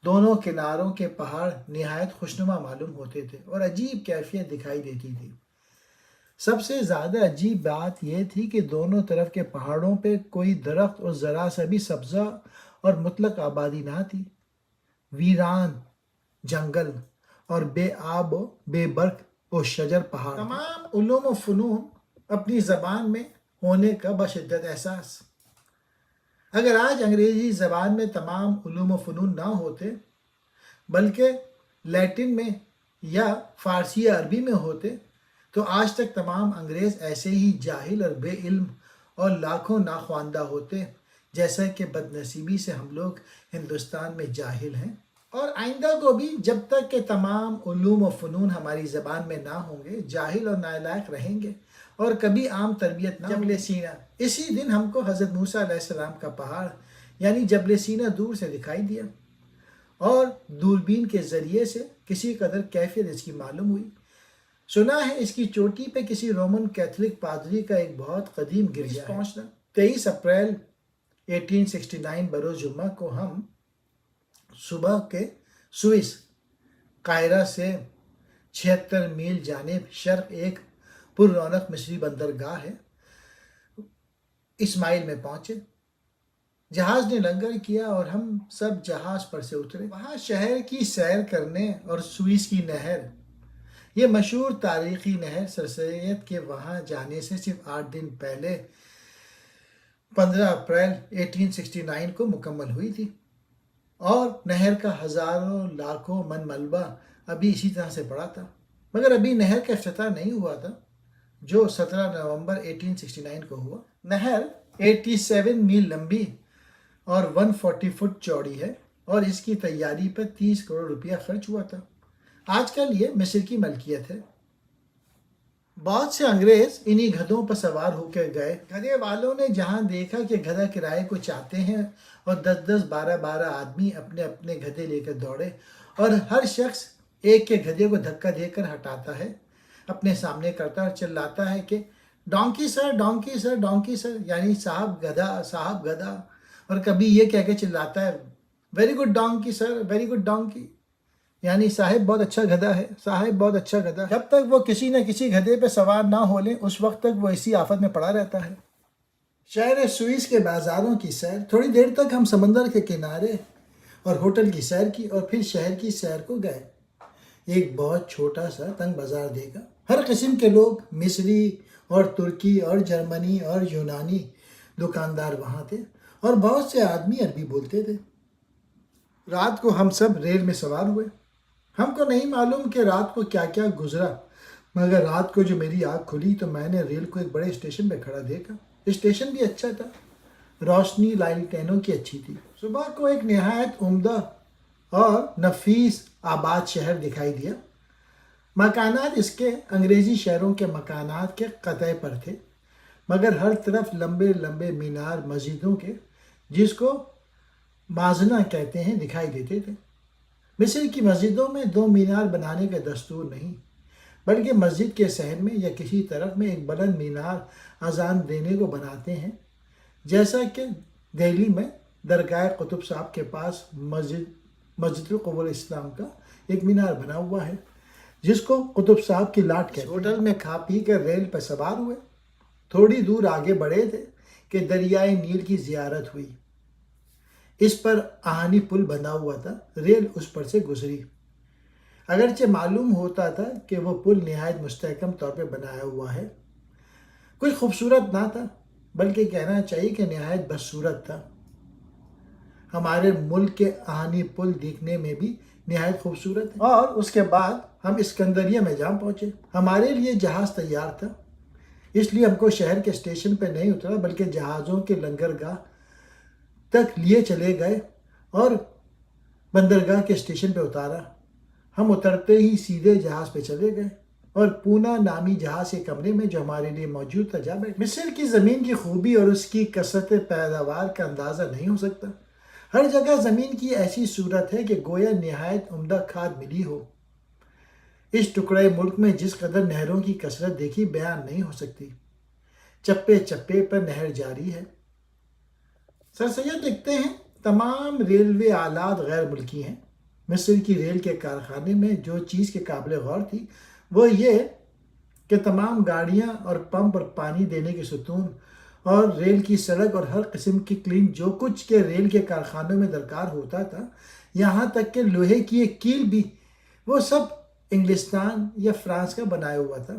دونوں کناروں کے پہاڑ نہایت خوشنما معلوم ہوتے تھے اور عجیب کیفیت دکھائی دیتی تھی۔ سب سے زیادہ عجیب بات یہ تھی کہ دونوں طرف کے پہاڑوں پہ کوئی درخت اور ذرا سا بھی سبزہ اور مطلق آبادی نہ تھی۔ ویران جنگل اور بے آب و بے برق و شجر پہاڑ، تمام علوم و فنون اپنی زبان میں ہونے کا بشدت احساس۔ اگر آج انگریزی زبان میں تمام علوم و فنون نہ ہوتے بلکہ لیٹن میں یا فارسی یا عربی میں ہوتے تو آج تک تمام انگریز ایسے ہی جاہل اور بے علم اور لاکھوں ناخواندہ ہوتے جیسا کہ بد نصیبی سے ہم لوگ ہندوستان میں جاہل ہیں، اور آئندہ کو بھی جب تک کہ تمام علوم و فنون ہماری زبان میں نہ ہوں گے جاہل اور نالائق رہیں گے اور کبھی عام تربیت نہ جبل سینا۔ اسی دن ہم کو حضرت موسیٰ علیہ السلام کا پہاڑ یعنی جبل سینا دور سے دکھائی دیا اور دوربین کے ذریعے سے کسی قدر کیفیت اس کی معلوم ہوئی۔ سنا ہے اس کی چوٹی پہ کسی رومن کیتھولک پادری کا ایک بہت قدیم گرجا پہنچنا۔ 23 اپریل 1869 بروز جمعہ کو ہم صبح کے سوئس قاہرہ سے 76 میل جانب شرق ایک پر رونق مصری بندرگاہ ہے اسماعیل میں پہنچے۔ جہاز نے لنگر کیا اور ہم سب جہاز پر سے اترے۔ وہاں شہر کی سیر کرنے اور سوئس کی نہر، یہ مشہور تاریخی نہر سر سید کے وہاں جانے سے صرف 8 دن پہلے 15 اپریل 1869 کو مکمل ہوئی تھی، اور نہر کا ہزاروں لاکھوں من ملبہ ابھی اسی طرح سے پڑا تھا، مگر ابھی نہر کا افتتاح نہیں ہوا تھا جو 17 نومبر 1869 کو ہوا۔ نہر 87 میل لمبی اور 140 فٹ چوڑی ہے اور اس کی تیاری پر 30 کروڑ روپیہ خرچ ہوا تھا۔ آج کل یہ مصر کی ملکیت ہے۔ بہت سے انگریز انہی گدھوں پر سوار ہو کے گئے۔ گدھے والوں نے جہاں دیکھا کہ گدھا کرائے کو چاہتے ہیں اور 10-10 12-12 آدمی اپنے اپنے گدھے لے کر دوڑے اور ہر شخص ایک کے گدھے کو دھکا دے کر ہٹاتا ہے، اپنے سامنے کرتا ہے اور چلاتا ہے کہ ڈونکی سر ڈونکی سر ڈونکی سر، یعنی صاحب گدھا، اور کبھی یہ کہہ کے چلاتا ہے ویری گڈ ڈونکی سر، ویری گڈ ڈونکی، یعنی صاحب بہت اچھا گدھا ہے، صاحب بہت اچھا گدھا۔ جب تک وہ کسی نہ کسی گدھے پہ سوار نہ ہو لیں اس وقت تک وہ اسی آفت میں پڑا رہتا ہے۔ شہر سوئس کے بازاروں کی سیر، تھوڑی دیر تک ہم سمندر کے کنارے اور ہوٹل کی سیر کی اور پھر شہر کی سیر کو گئے۔ ایک بہت چھوٹا سا تنگ بازار دیکھا، ہر قسم کے لوگ، مصری اور ترکی اور جرمنی اور یونانی دکاندار وہاں تھے اور بہت سے آدمی عربی بولتے تھے۔ رات کو ہم سب ریل میں سوار ہوئے۔ ہم کو نہیں معلوم کہ رات کو کیا کیا گزرا، مگر رات کو جو میری آنکھ کھلی تو میں نے ریل کو ایک بڑے اسٹیشن پہ کھڑا دیکھا۔ اسٹیشن بھی اچھا تھا، روشنی لالٹینوں کی اچھی تھی۔ صبح کو ایک نہایت عمدہ اور نفیس آباد شہر دکھائی دیا۔ مکانات اس کے انگریزی شہروں کے مکانات کے قطع پر تھے، مگر ہر طرف لمبے لمبے مینار مسجدوں کے، جس کو مازنہ کہتے ہیں، دکھائی دیتے تھے۔ مصر کی مسجدوں میں 2 مینار بنانے کا دستور نہیں، بلکہ مسجد کے صحن میں یا کسی طرف میں ایک بلند مینار اذان دینے کو بناتے ہیں، جیسا کہ دہلی میں درگاہ قطب صاحب کے پاس مسجد القبور اسلام کا ایک مینار بنا ہوا ہے جس کو قطب صاحب کی لاٹ کہتے ہیں۔ ہوٹل میں کھا پی کر ریل پر سوار ہوئے، تھوڑی دور آگے بڑھے تھے کہ دریائے نیل کی زیارت ہوئی۔ اس پر آہنی پل بنا ہوا تھا، ریل اس پر سے گزری۔ اگرچہ معلوم ہوتا تھا کہ وہ پل نہایت مستحکم طور پہ بنایا ہوا ہے، کوئی خوبصورت نہ تھا، بلکہ کہنا چاہیے کہ نہایت بدصورت تھا۔ ہمارے ملک کے آہنی پل دیکھنے میں بھی نہایت خوبصورت ہے۔ اور اس کے بعد ہم اسکندریہ میں جا پہنچے۔ ہمارے لیے جہاز تیار تھا، اس لیے ہم کو شہر کے اسٹیشن پہ نہیں اترا بلکہ جہازوں کے لنگرگاہ تک لیے چلے گئے اور بندرگاہ کے اسٹیشن پہ اتارا۔ ہم اترتے ہی سیدھے جہاز پہ چلے گئے اور پونا نامی جہاز کے کمرے میں جو ہمارے لیے موجود تھا جا بیٹھے۔ مصر کی زمین کی خوبی اور اس کی کثرت پیداوار کا اندازہ نہیں ہو سکتا۔ ہر جگہ زمین کی ایسی صورت ہے کہ گویا نہایت عمدہ کھاد ملی ہو۔ اس ٹکڑے ملک میں جس قدر نہروں کی کثرت دیکھی بیان نہیں ہو سکتی۔ چپے چپے پر نہر جاری ہے۔ سر سید لکھتے ہیں تمام ریلوے آلات غیر ملکی ہیں۔ مصر کی ریل کے کارخانے میں جو چیز کے قابل غور تھی وہ یہ کہ تمام گاڑیاں اور پمپ اور پانی دینے کے ستون اور ریل کی سڑک اور ہر قسم کی کلین جو کچھ کے ریل کے کارخانوں میں درکار ہوتا تھا، یہاں تک کہ لوہے کی ایک کیل بھی، وہ سب انگلستان یا فرانس کا بنایا ہوا تھا۔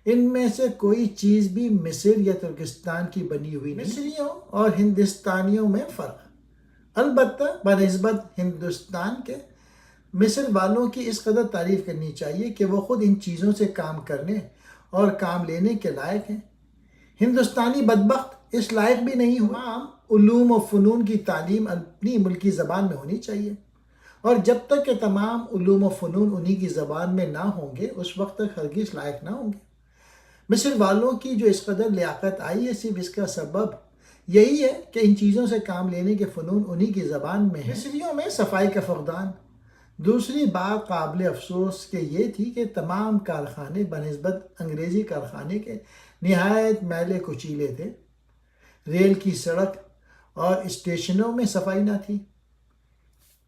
ان میں سے کوئی چیز بھی مصر یا ترکستان کی بنی ہوئی نہیں۔ مصریوں اور ہندوستانیوں میں فرق، البتہ بنسبت ہندوستان کے مصر والوں کی اس قدر تعریف کرنی چاہیے کہ وہ خود ان چیزوں سے کام کرنے اور کام لینے کے لائق ہیں۔ ہندوستانی بدبخت اس لائق بھی نہیں ہوا۔ تمام علوم و فنون کی تعلیم اپنی ملکی زبان میں ہونی چاہیے، اور جب تک کہ تمام علوم و فنون انہی کی زبان میں نہ ہوں گے اس وقت تک ہرگز لائق نہ ہوں گے۔ مصر والوں کی جو اس قدر لیاقت آئی ہے، صرف اس کا سبب یہی ہے کہ ان چیزوں سے کام لینے کے فنون انہی کی زبان میں ہیں۔ مصریوں میں صفائی کا فقدان۔ دوسری بات قابل افسوس کہ یہ تھی کہ تمام کارخانے بنسبت انگریزی کارخانے کے نہایت میلے کچیلے تھے۔ ریل کی سڑک اور اسٹیشنوں میں صفائی نہ تھی۔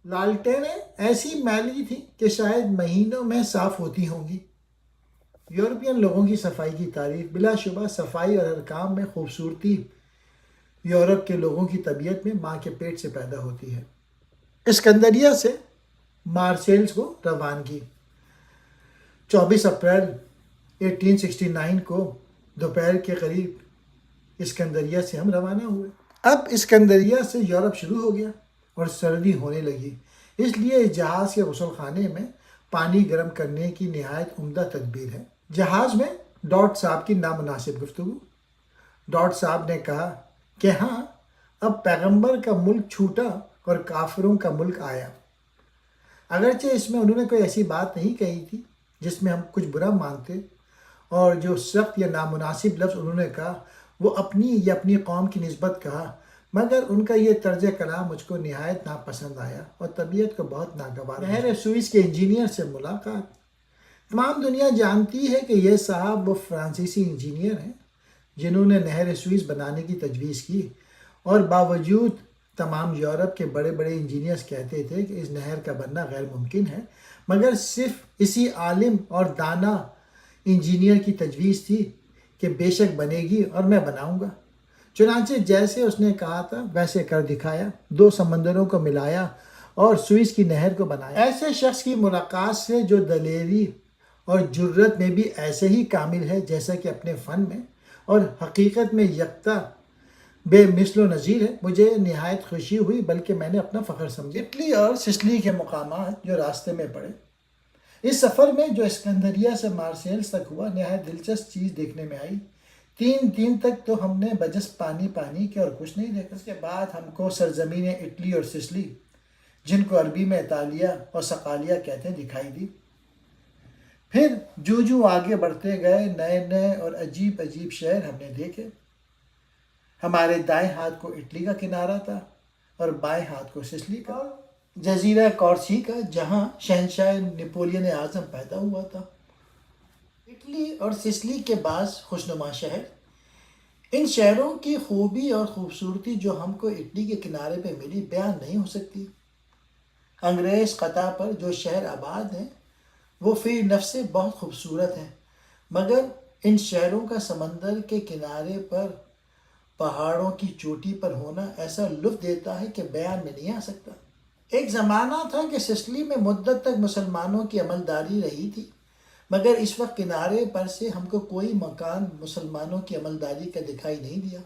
لالٹینیں ایسی میلی تھیں کہ شاید مہینوں میں صاف ہوتی ہوں گی۔ یورپین لوگوں کی صفائی کی تعریف۔ بلا شبہ صفائی اور ہر کام میں خوبصورتی یورپ کے لوگوں کی طبیعت میں ماں کے پیٹ سے پیدا ہوتی ہے۔ اسکندریہ سے مارسیلز کو روانگی۔ 24 اپریل 1869 کو دوپہر کے قریب اسکندریہ سے ہم روانہ ہوئے۔ اب اسکندریہ سے یورپ شروع ہو گیا اور سردی ہونے لگی، اس لیے اس جہاز کے غسل خانے میں پانی گرم کرنے کی نہایت عمدہ تدبیر ہے۔ جہاز میں ڈاٹ صاحب کی نامناسب گفتگو۔ ڈاٹ صاحب نے کہا کہ ہاں، اب پیغمبر کا ملک چھوٹا اور کافروں کا ملک آیا۔ اگرچہ اس میں انہوں نے کوئی ایسی بات نہیں کہی تھی جس میں ہم کچھ برا مانتے، اور جو سخت یا نامناسب لفظ انہوں نے کہا وہ اپنی یا اپنی قوم کی نسبت کہا، مگر ان کا یہ طرز کلام مجھ کو نہایت ناپسند آیا اور طبیعت کو بہت ناگوار۔ نہر سوئس کے انجینئر سے ملاقات۔ تمام دنیا جانتی ہے کہ یہ صاحب وہ فرانسیسی انجینئر ہیں جنہوں نے نہر سوئس بنانے کی تجویز کی، اور باوجود تمام یورپ کے بڑے بڑے انجینئرز کہتے تھے کہ اس نہر کا بننا غیر ممکن ہے، مگر صرف اسی عالم اور دانا انجینئر کی تجویز تھی کہ بے شک بنے گی اور میں بناؤں گا۔ چنانچہ جیسے اس نے کہا تھا ویسے کر دکھایا، دو سمندروں کو ملایا اور سوئس کی نہر کو بنایا۔ ایسے شخص کی ملاقات سے جو دلیری اور جرت میں بھی ایسے ہی کامل ہے جیسا کہ اپنے فن میں اور حقیقت میں یکتا بے مثل و نظیر ہے، مجھے نہایت خوشی ہوئی، بلکہ میں نے اپنا فخر سمجھا۔ اٹلی اور سسلی کے مقامات جو راستے میں پڑے۔ اس سفر میں جو اسکندریہ سے مارسیلز تک ہوا، نہایت دلچسپ چیز دیکھنے میں آئی۔ 3 دن تک تو ہم نے بجس پانی کے اور کچھ نہیں دیکھا۔ اس کے بعد ہم کو سرزمین اٹلی اور سسلی، جن کو عربی میں اطالیہ اور سقالیہ کہتے ہیں، دکھائی دی۔ پھر جو آگے بڑھتے گئے نئے نئے اور عجیب عجیب شہر ہم نے دیکھے۔ ہمارے دائیں ہاتھ کو اٹلی کا کنارہ تھا اور بائیں ہاتھ کو سسلی کا، جزیرہ کورسیکا جہاں شہنشاہ نپولین اعظم پیدا ہوا تھا۔ اٹلی اور سسلی کے بعض خوشنما شہر۔ ان شہروں کی خوبی اور خوبصورتی جو ہم کو اٹلی کے کنارے پہ ملی بیان نہیں ہو سکتی۔ انگریز خطہ پر جو شہر آباد ہیں وہ فی نفس بہت خوبصورت ہیں، مگر ان شہروں کا سمندر کے کنارے پر پہاڑوں کی چوٹی پر ہونا ایسا لطف دیتا ہے کہ بیان میں نہیں آ سکتا۔ ایک زمانہ تھا کہ سسلی میں مدت تک مسلمانوں کی عملداری رہی تھی، مگر اس وقت کنارے پر سے ہم کو کوئی مکان مسلمانوں کی عملداری کا دکھائی نہیں دیا،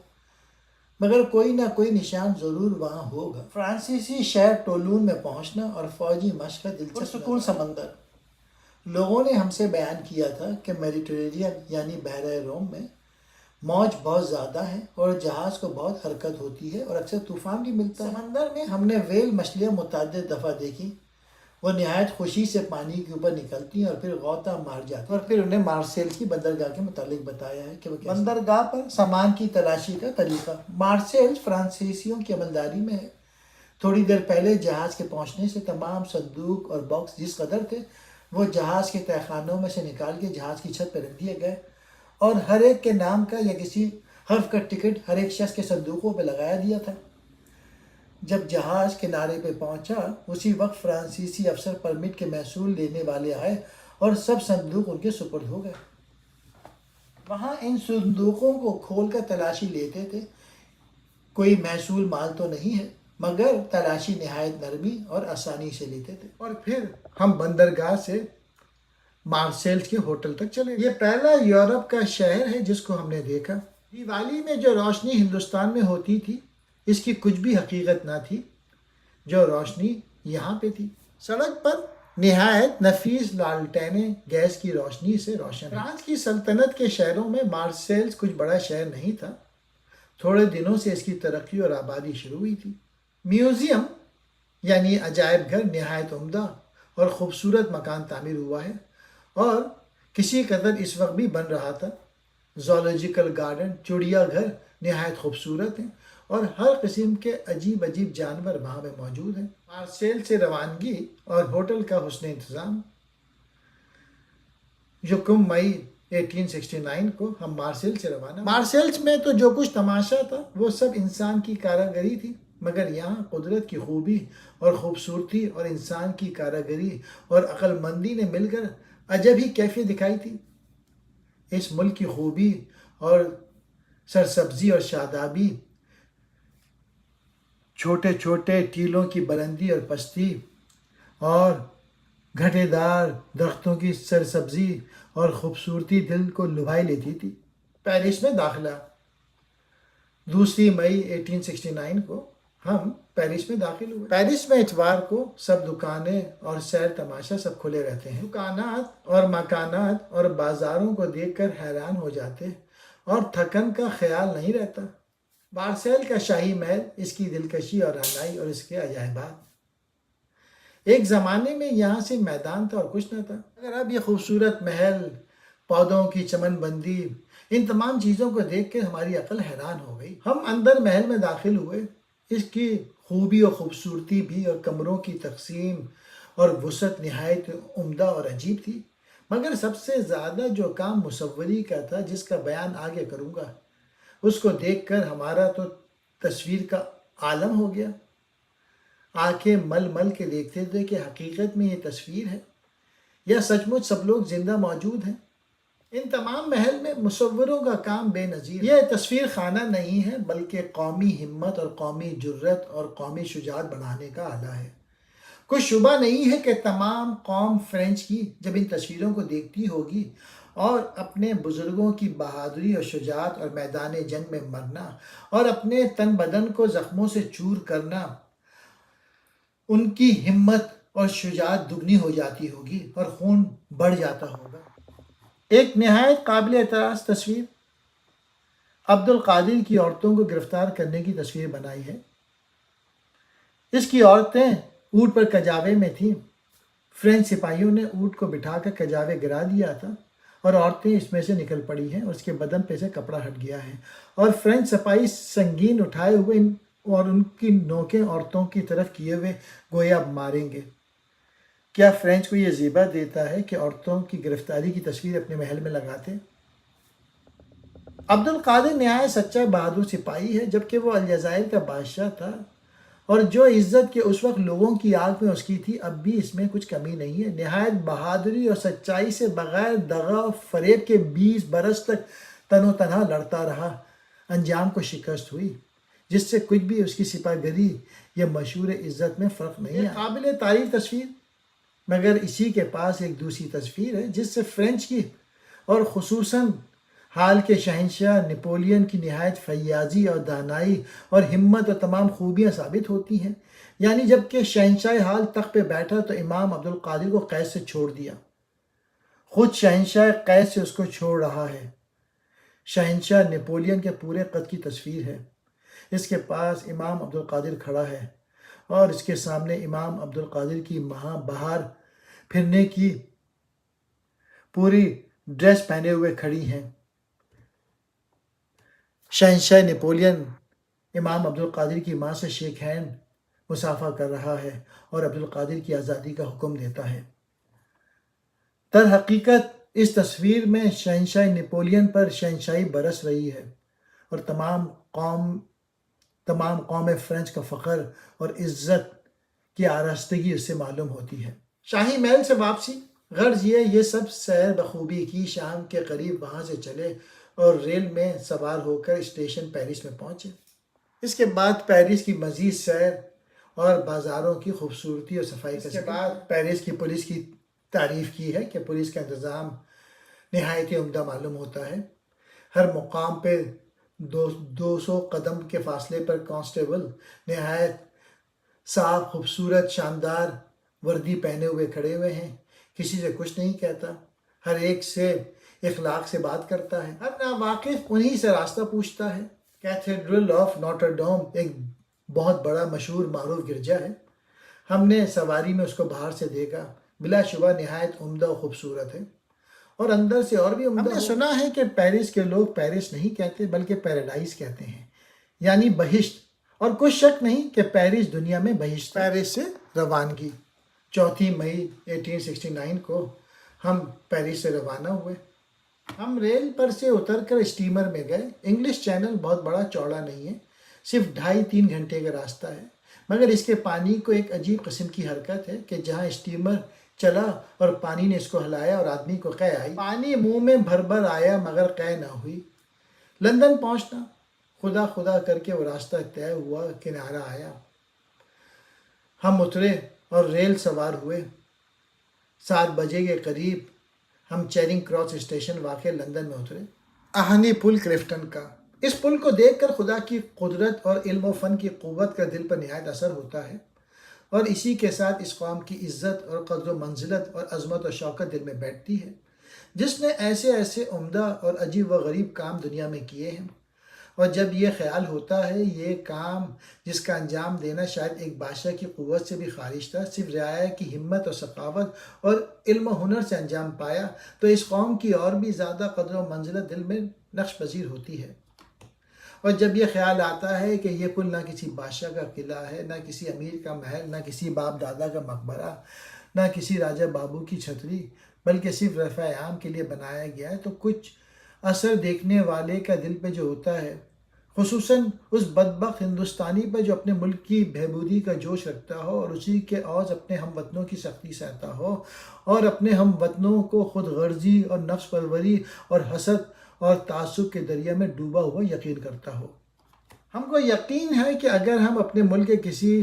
مگر کوئی نہ کوئی نشان ضرور وہاں ہوگا۔ فرانسیسی شہر ٹولون میں پہنچنا اور فوجی مشق کا دلچسپ سکون سمندر۔ لوگوں نے ہم سے بیان کیا تھا کہ میڈیٹرینین یعنی بحیرہ روم میں موج بہت زیادہ ہے اور جہاز کو بہت حرکت ہوتی ہے اور اکثر طوفان بھی ملتا ہے۔ سمندر میں ہم نے ویل مچھلیاں متعدد دفعہ دیکھی، وہ نہایت خوشی سے پانی کے اوپر نکلتی ہیں اور پھر غوطہ مار جاتی ہیں، اور پھر انہیں مارسیل کی بندرگاہ کے متعلق بتایا ہے کہ وہ بندرگاہ پر سامان کی تلاشی کا طریقہ۔ مارسیل فرانسیسیوں کی عملداری میں ہے۔ تھوڑی دیر پہلے جہاز کے پہنچنے سے تمام صندوق اور باکس جس قدر تھے وہ جہاز کے تہہ خانوں میں سے نکال کے جہاز کی چھت پر رکھ دیے گئے، اور ہر ایک کے نام کا یا کسی حرف کا ٹکٹ ہر ایک شخص کے صندوقوں پہ لگایا دیا تھا۔ جب جہاز کنارے پہ پہنچا اسی وقت فرانسیسی افسر پرمٹ کے محصول لینے والے آئے اور سب صندوق ان کے سپرد ہو گئے۔ وہاں ان صندوقوں کو کھول کر تلاشی لیتے تھے۔ کوئی محصول مال تو نہیں ہے، مگر تلاشی نہایت نرمی اور آسانی سے لیتے تھے۔ اور پھر ہم بندرگاہ سے مارسیلز کے ہوٹل تک چلے۔ یہ پہلا یورپ کا شہر ہے جس کو ہم نے دیکھا۔ دیوالی میں جو روشنی ہندوستان میں ہوتی تھی اس کی کچھ بھی حقیقت نہ تھی جو روشنی یہاں پہ تھی۔ سڑک پر نہایت نفیس لالٹینیں گیس کی روشنی سے روشن. فرانس کی سلطنت کے شہروں میں مارسیلز کچھ بڑا شہر نہیں تھا. تھوڑے دنوں سے اس کی ترقی اور آبادی شروع ہوئی تھی. میوزیم یعنی عجائب گھر نہایت عمدہ اور خوبصورت مکان تعمیر ہوا ہے اور کسی قدر اس وقت بھی بن رہا تھا. زولوجیکل گارڈن، چڑیا گھر نہایت خوبصورت ہیں اور ہر قسم کے عجیب عجیب جانور وہاں میں موجود ہیں. مارسیل سے روانگی اور ہوٹل کا حسن انتظام. یکم مئی 1869 کو ہم مارسیل سے روانہ. مارسیلز میں تو جو کچھ تماشا تھا وہ سب انسان کی کاراگری تھی، مگر یہاں قدرت کی خوبی اور خوبصورتی اور انسان کی کاراگری اور عقل مندی نے مل کر عجب ہی کیفیت دکھائی تھی. اس ملک کی خوبی اور سرسبزی اور شادابی، چھوٹے چھوٹے ٹیلوں کی بلندی اور پستی اور گھٹے دار درختوں کی سرسبزی اور خوبصورتی دل کو لبھائی لیتی تھی. پیرس میں داخلہ. 2 مئی 1869 کو ہم پیرس میں داخل ہوئے. پیرس میں اتوار کو سب دکانیں اور سیر تماشا سب کھلے رہتے ہیں. دکانات اور مکانات اور بازاروں کو دیکھ کر حیران ہو جاتے اور تھکن کا خیال نہیں رہتا. مارسیل کا شاہی محل، اس کی دلکشی اور رنگائی اور اس کے عجائبات. ایک زمانے میں یہاں سے میدان تھا اور کچھ نہ تھا، اگر اب یہ خوبصورت محل، پودوں کی چمن بندی، ان تمام چیزوں کو دیکھ کر ہماری عقل حیران ہو گئی. ہم اندر محل میں داخل ہوئے. اس کی خوبی اور خوبصورتی بھی اور کمروں کی تقسیم اور وسعت نہایت عمدہ اور عجیب تھی. مگر سب سے زیادہ جو کام مصوری کا تھا، جس کا بیان آگے کروں گا، اس کو دیکھ کر ہمارا تو تصویر کا عالم ہو گیا. آنکھیں مل مل کے دیکھتے تھے کہ حقیقت میں یہ تصویر ہے یا سچ مچ سب لوگ زندہ موجود ہیں. ان تمام محل میں مصوروں کا کام بے نظیر. یہ تصویر خانہ نہیں ہے بلکہ قومی ہمت اور قومی جرت اور قومی شجاعت بڑھانے کا آلہ ہے. کوئی شبہ نہیں ہے کہ تمام قوم فرینچ کی جب ان تصویروں کو دیکھتی ہوگی اور اپنے بزرگوں کی بہادری اور شجاعت اور میدان جنگ میں مرنا اور اپنے تن بدن کو زخموں سے چور کرنا، ان کی ہمت اور شجاعت دگنی ہو جاتی ہوگی اور خون بڑھ جاتا ہوگا. ایک نہایت قابل اعتراض تصویر عبد القادر کی عورتوں کو گرفتار کرنے کی تصویر بنائی ہے. اس کی عورتیں اونٹ پر کجاوے میں تھیں. فرینچ سپاہیوں نے اونٹ کو بٹھا کر کجاوے گرا دیا تھا اور عورتیں اس میں سے نکل پڑی ہیں اور اس کے بدن پہ سے کپڑا ہٹ گیا ہے اور فرینچ سپاہی سنگین اٹھائے ہوئے اور ان کی نوکیں عورتوں کی طرف کیے ہوئے گویا ماریں گے. کیا فرینچ کو یہ زیبا دیتا ہے کہ عورتوں کی گرفتاری کی تصویر اپنے محل میں لگاتے؟ عبد القادر نہایت سچا بہادر سپاہی ہے، جبکہ وہ الجزائر کا بادشاہ تھا اور جو عزت کے اس وقت لوگوں کی آنکھ میں اس کی تھی، اب بھی اس میں کچھ کمی نہیں ہے. نہایت بہادری اور سچائی سے بغیر دغا و فریب کے 20 برس تک تن و تنہا لڑتا رہا. انجام کو شکست ہوئی، جس سے کچھ بھی اس کی سپاہ گری یا مشہور عزت میں فرق نہیں ہے. قابل تعریف تصویر. مگر اسی کے پاس ایک دوسری تصویر ہے جس سے فرینچ کی اور خصوصاً حال کے شہنشاہ نپولین کی نہایت فیاضی اور دانائی اور ہمت اور تمام خوبیاں ثابت ہوتی ہیں. یعنی جب کہ شہنشاہ حال تخت پہ بیٹھا تو امام عبد القادر کو قید سے چھوڑ دیا، خود شہنشاہ قید سے اس کو چھوڑ رہا ہے. شہنشاہ نپولین کے پورے قد کی تصویر ہے. اس کے پاس امام عبد القادر کھڑا ہے اور اس کے سامنے امام عبد القادر کی ماں بہار پھرنے کی پوری ڈریس پہنے ہوئے کھڑی ہیں. شہنشاہ نپولین امام عبد القادر کی ماں سے شیک ہینڈ مصافحہ کر رہا ہے اور عبد القادر کی آزادی کا حکم دیتا ہے. در حقیقت اس تصویر میں شہنشاہ نپولین پر شہنشاہی برس رہی ہے اور تمام قوم فرینچ کا فخر اور عزت کی آراستگی اس سے معلوم ہوتی ہے. شاہی محل سے واپسی. غرض یہ سب سیر بخوبی کی. شام کے قریب وہاں سے چلے اور ریل میں سوار ہو کر اسٹیشن پیرس میں پہنچے. اس کے بعد پیرس کی مزید سیر اور بازاروں کی خوبصورتی اور صفائی کا. اس کے بعد پیرس کی پولیس کی تعریف کی ہے کہ پولیس کا انتظام نہایت عمدہ معلوم ہوتا ہے. ہر مقام پہ 200 قدم کے فاصلے پر کانسٹیبل نہایت صاف، خوبصورت، شاندار وردی پہنے ہوئے کھڑے ہوئے ہیں، کسی سے کچھ نہیں کہتا، ہر ایک سے اخلاق سے بات کرتا ہے، ہر ناواقف انہی سے راستہ پوچھتا ہے۔ کیتھیڈرل آف نوٹر ڈیم ایک بہت بڑا مشہور معروف گرجا ہے۔ ہم نے سواری میں اس کو باہر سے دیکھا، بلا شبہ نہایت عمدہ و خوبصورت ہے، اور اندر سے اور بھی عمدہ۔ ہم نے سنا ہے کہ پیرس کے لوگ پیرس نہیں کہتے بلکہ پیراڈائز کہتے ہیں، یعنی بہشت، اور کچھ شک نہیں کہ پیرس دنیا میں بہشت۔ پیرس سے روانگی 4 مئی 1869 کو ہم پیرس سے روانہ ہوئے۔ ہم ریل پر سے اتر کر اسٹیمر میں گئے۔ انگلش چینل بہت بڑا چوڑا نہیں ہے، صرف 2.5-3 گھنٹے کا راستہ ہے، مگر اس کے پانی کو ایک عجیب قسم کی حرکت ہے کہ جہاں اسٹیمر چلا اور پانی نے اس کو ہلایا اور آدمی کو قے آئی، پانی منہ میں بھر بھر آیا مگر قے نہ ہوئی۔ لندن پہنچنا، خدا خدا کر کے وہ راستہ طے ہوا، کنارہ آیا، ہم اترے اور ریل سوار ہوئے۔ 7 بجے کے قریب ہم چیرنگ کراس اسٹیشن واقع لندن میں اترے۔ آہنی پل کرفٹن کا، اس پل کو دیکھ کر خدا کی قدرت اور علم و فن کی قوت کا دل پر نہایت اثر ہوتا ہے، اور اسی کے ساتھ اس قوم کی عزت اور قدر و منزلت اور عظمت و شوکت دل میں بیٹھتی ہے، جس نے ایسے ایسے عمدہ اور عجیب و غریب کام دنیا میں کیے ہیں۔ اور جب یہ خیال ہوتا ہے یہ کام جس کا انجام دینا شاید ایک بادشاہ کی قوت سے بھی خارج تھا، صرف رعایا کی ہمت اور ثقافت اور علم و ہنر سے انجام پایا، تو اس قوم کی اور بھی زیادہ قدر و منزلت دل میں نقش پذیر ہوتی ہے۔ اور جب یہ خیال آتا ہے کہ یہ پل نہ کسی بادشاہ کا قلعہ ہے، نہ کسی امیر کا محل، نہ کسی باپ دادا کا مقبرہ، نہ کسی راجہ بابو کی چھتری، بلکہ صرف رفع عام کے لیے بنایا گیا ہے، تو کچھ اثر دیکھنے والے کا دل پہ جو ہوتا ہے، خصوصاً اس بدبخت ہندوستانی پر جو اپنے ملک کی بہبودی کا جوش رکھتا ہو اور اسی کے عوض اپنے ہم وطنوں کی سختی سہتا ہو، اور اپنے ہم وطنوں کو خود غرضی اور نفس پروری اور حسد اور تعصب کے دریا میں ڈوبا ہوا یقین کرتا ہو۔ ہم کو یقین ہے کہ اگر ہم اپنے ملک کے کسی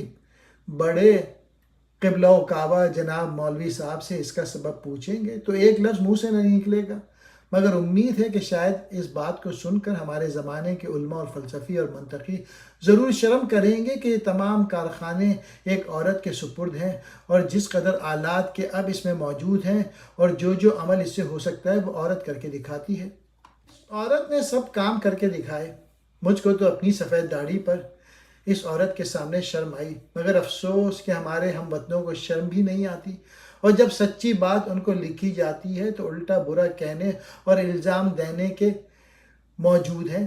بڑے قبلہ و کعبہ جناب مولوی صاحب سے اس کا سبب پوچھیں گے تو ایک لفظ منہ سے نہیں نکلے گا، مگر امید ہے کہ شاید اس بات کو سن کر ہمارے زمانے کے علماء اور فلسفی اور منطقی ضرور شرم کریں گے کہ یہ تمام کارخانے ایک عورت کے سپرد ہیں، اور جس قدر آلات کے اب اس میں موجود ہیں اور جو عمل اس سے ہو سکتا ہے وہ عورت کر کے دکھاتی ہے۔ عورت نے سب کام کر کے دکھائے۔ مجھ کو تو اپنی سفید داڑھی پر اس عورت کے سامنے شرم آئی، مگر افسوس کہ ہمارے ہم وطنوں کو شرم بھی نہیں آتی، اور جب سچی بات ان کو لکھی جاتی ہے تو الٹا برا کہنے اور الزام دینے کے موجود ہیں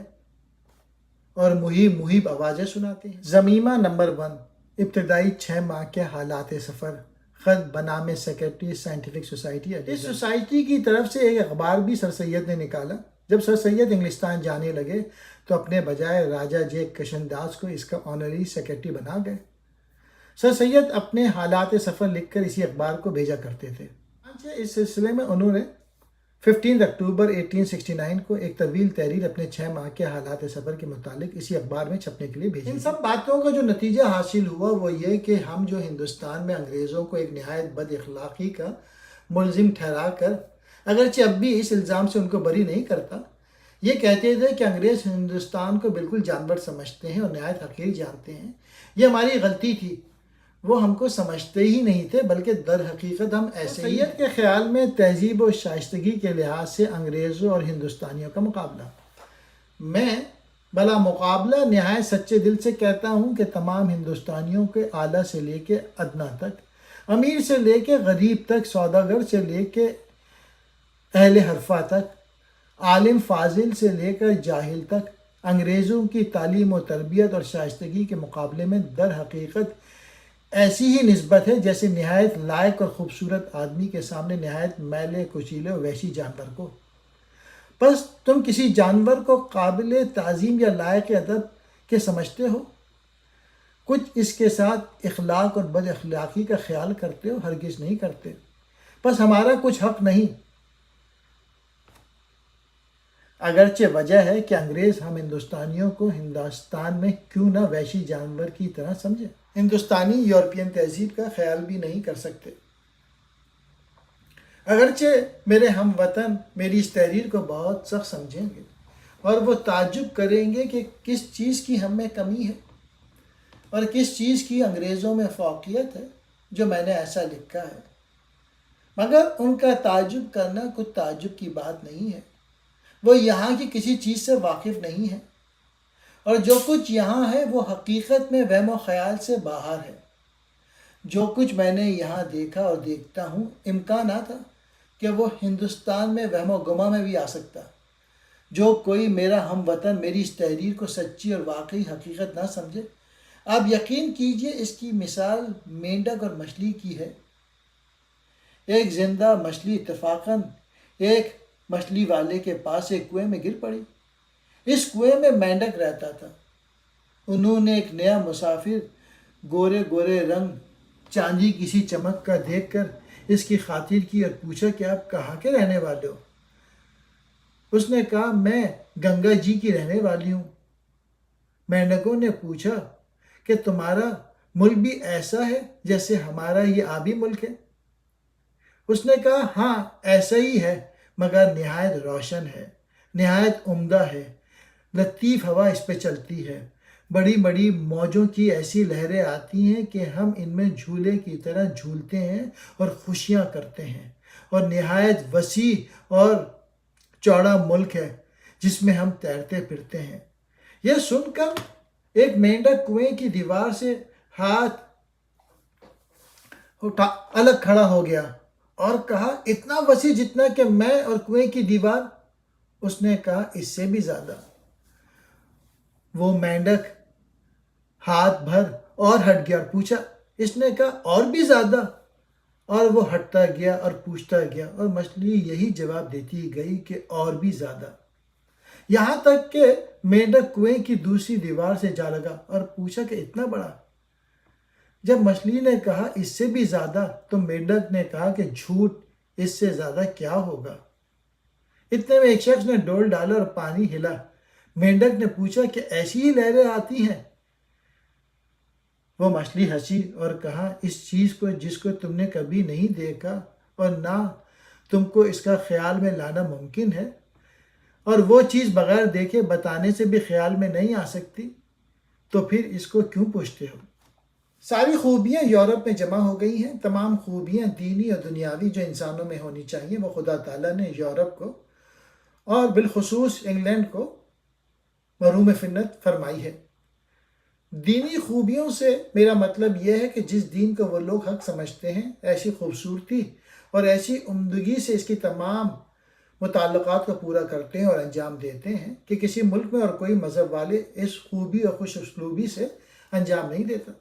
اور محیب آوازیں سناتے ہیں۔ ضمیمہ نمبر 1، ابتدائی 6 ماہ کے حالات سفر، خط بنام سیکرٹری سائنٹیفک سوسائٹی۔ اس سوسائٹی کی طرف سے ایک اخبار بھی سر سید نے نکالا۔ جب سر سید انگلستان جانے لگے تو اپنے بجائے راجہ جے کشن داس کو اس کا آنری سیکرٹری بنا گئے۔ سر سید اپنے حالات سفر لکھ کر اسی اخبار کو بھیجا کرتے تھے۔ اس سلسلے میں انہوں نے 15 اکتوبر 1869 کو ایک طویل تحریر اپنے 6 ماہ کے حالات سفر کے متعلق اسی اخبار میں چھپنے کے لیے بھیجی۔ ان سب باتوں کا جو نتیجہ حاصل ہوا وہ یہ کہ ہم جو ہندوستان میں انگریزوں کو ایک نہایت بد اخلاقی کا ملزم ٹھہرا کر، اگرچہ اب بھی اس الزام سے ان کو بری نہیں کرتا، یہ کہتے تھے کہ انگریز ہندوستان کو بالکل جانور سمجھتے ہیں اور نہایت حقیر جانتے ہیں، یہ ہماری غلطی تھی، وہ ہم کو سمجھتے ہی نہیں تھے بلکہ در حقیقت ہم ایسے ہی۔ سید کے خیال میں تہذیب و شائستگی کے لحاظ سے انگریزوں اور ہندوستانیوں کا مقابلہ، میں بلا مقابلہ نہایت سچے دل سے کہتا ہوں کہ تمام ہندوستانیوں کے اعلیٰ سے لے کے ادنا تک، امیر سے لے کے غریب تک، سوداگر سے لے کے اہل حرفہ تک، عالم فاضل سے لے کر جاہل تک، انگریزوں کی تعلیم و تربیت اور شائستگی کے مقابلے میں در حقیقت ایسی ہی نسبت ہے جیسے نہایت لائق اور خوبصورت آدمی کے سامنے نہایت میلے کچیلے و وحشی جانور کو۔ بس تم کسی جانور کو قابل تعظیم یا لائق ادب کے سمجھتے ہو، کچھ اس کے ساتھ اخلاق اور بد اخلاقی کا خیال کرتے ہو، ہرگز نہیں کرتے۔ بس ہمارا کچھ حق نہیں، اگرچہ وجہ ہے کہ انگریز ہم ہندوستانیوں کو ہندوستان میں کیوں نہ وحشی جانور کی طرح سمجھے، ہندوستانی یورپین تہذیب کا خیال بھی نہیں کر سکتے۔ اگرچہ میرے ہم وطن میری اس تحریر کو بہت سخت سمجھیں گے اور وہ تعجب کریں گے کہ کس چیز کی ہم میں کمی ہے اور کس چیز کی انگریزوں میں فوقیت ہے، جو میں نے ایسا لکھا ہے، مگر ان کا تعجب کرنا کچھ تعجب کی بات نہیں ہے۔ وہ یہاں کی کسی چیز سے واقف نہیں ہے، اور جو کچھ یہاں ہے وہ حقیقت میں وہم و خیال سے باہر ہے۔ جو کچھ میں نے یہاں دیکھا اور دیکھتا ہوں، امکان نہ تھا کہ وہ ہندوستان میں وہم و گماں میں بھی آ سکتا۔ جو کوئی میرا ہم وطن میری اس تحریر کو سچی اور واقعی حقیقت نہ سمجھے، آپ یقین کیجئے اس کی مثال مینڈک اور مچھلی کی ہے۔ ایک زندہ مچھلی اتفاقاً ایک مچھلی والے کے پاس ایک کنویں میں گر پڑی۔ اس کنویں میں مینڈک رہتا تھا۔ انہوں نے ایک نیا مسافر گورے گورے رنگ چاندی کسی چمک کا دیکھ کر اس کی خاطر کی اور پوچھا کہ آپ کہاں کے رہنے والے ہو؟ اس نے کہا میں گنگا جی کی رہنے والی ہوں۔ مینڈکوں نے پوچھا کہ تمہارا ملک بھی ایسا ہے جیسے ہمارا یہ آبی ملک ہے؟ اس نے کہا ہاں ایسا ہی ہے، مگر نہایت روشن ہے، نہایت عمدہ ہے، لطیف ہوا اس پہ چلتی ہے، بڑی بڑی موجوں کی ایسی لہریں آتی ہیں کہ ہم ان میں جھولے کی طرح جھولتے ہیں اور خوشیاں کرتے ہیں، اور نہایت وسیع اور چوڑا ملک ہے جس میں ہم تیرتے پھرتے ہیں۔ یہ سن کر ایک مینڈک کنویں کی دیوار سے ہاتھ الگ کھڑا ہو گیا اور کہا اتنا وسیع جتنا کہ میں اور کنویں کی دیوار؟ اس نے کہا اس سے بھی زیادہ۔ وہ مینڈک ہاتھ بھر اور ہٹ گیا اور پوچھا، اس نے کہا اور بھی زیادہ؟ اور وہ ہٹتا گیا اور پوچھتا گیا اور مچھلی یہی جواب دیتی گئی کہ اور بھی زیادہ، یہاں تک کہ مینڈک کنویں کی دوسری دیوار سے جا لگا اور پوچھا کہ اتنا بڑا؟ جب مچھلی نے کہا اس سے بھی زیادہ تو مینڈک نے کہا کہ جھوٹ، اس سے زیادہ کیا ہوگا؟ اتنے میں ایک شخص نے ڈول ڈالا اور پانی ہلا۔ مینڈک نے پوچھا کہ ایسی ہی لہریں آتی ہیں؟ وہ مچھلی ہنسی اور کہا اس چیز کو جس کو تم نے کبھی نہیں دیکھا اور نہ تم کو اس کا خیال میں لانا ممکن ہے، اور وہ چیز بغیر دیکھے بتانے سے بھی خیال میں نہیں آ سکتی، تو پھر اس کو کیوں پوچھتے ہو؟ ساری خوبیاں یورپ میں جمع ہو گئی ہیں۔ تمام خوبیاں دینی اور دنیاوی جو انسانوں میں ہونی چاہیے وہ خدا تعالیٰ نے یورپ کو اور بالخصوص انگلینڈ کو محروم فنت فرمائی ہے۔ دینی خوبیوں سے میرا مطلب یہ ہے کہ جس دین کو وہ لوگ حق سمجھتے ہیں، ایسی خوبصورتی اور ایسی عمدگی سے اس کی تمام متعلقات کو پورا کرتے ہیں اور انجام دیتے ہیں کہ کسی ملک میں اور کوئی مذہب والے اس خوبی اور خوش اسلوبی سے انجام نہیں دیتا۔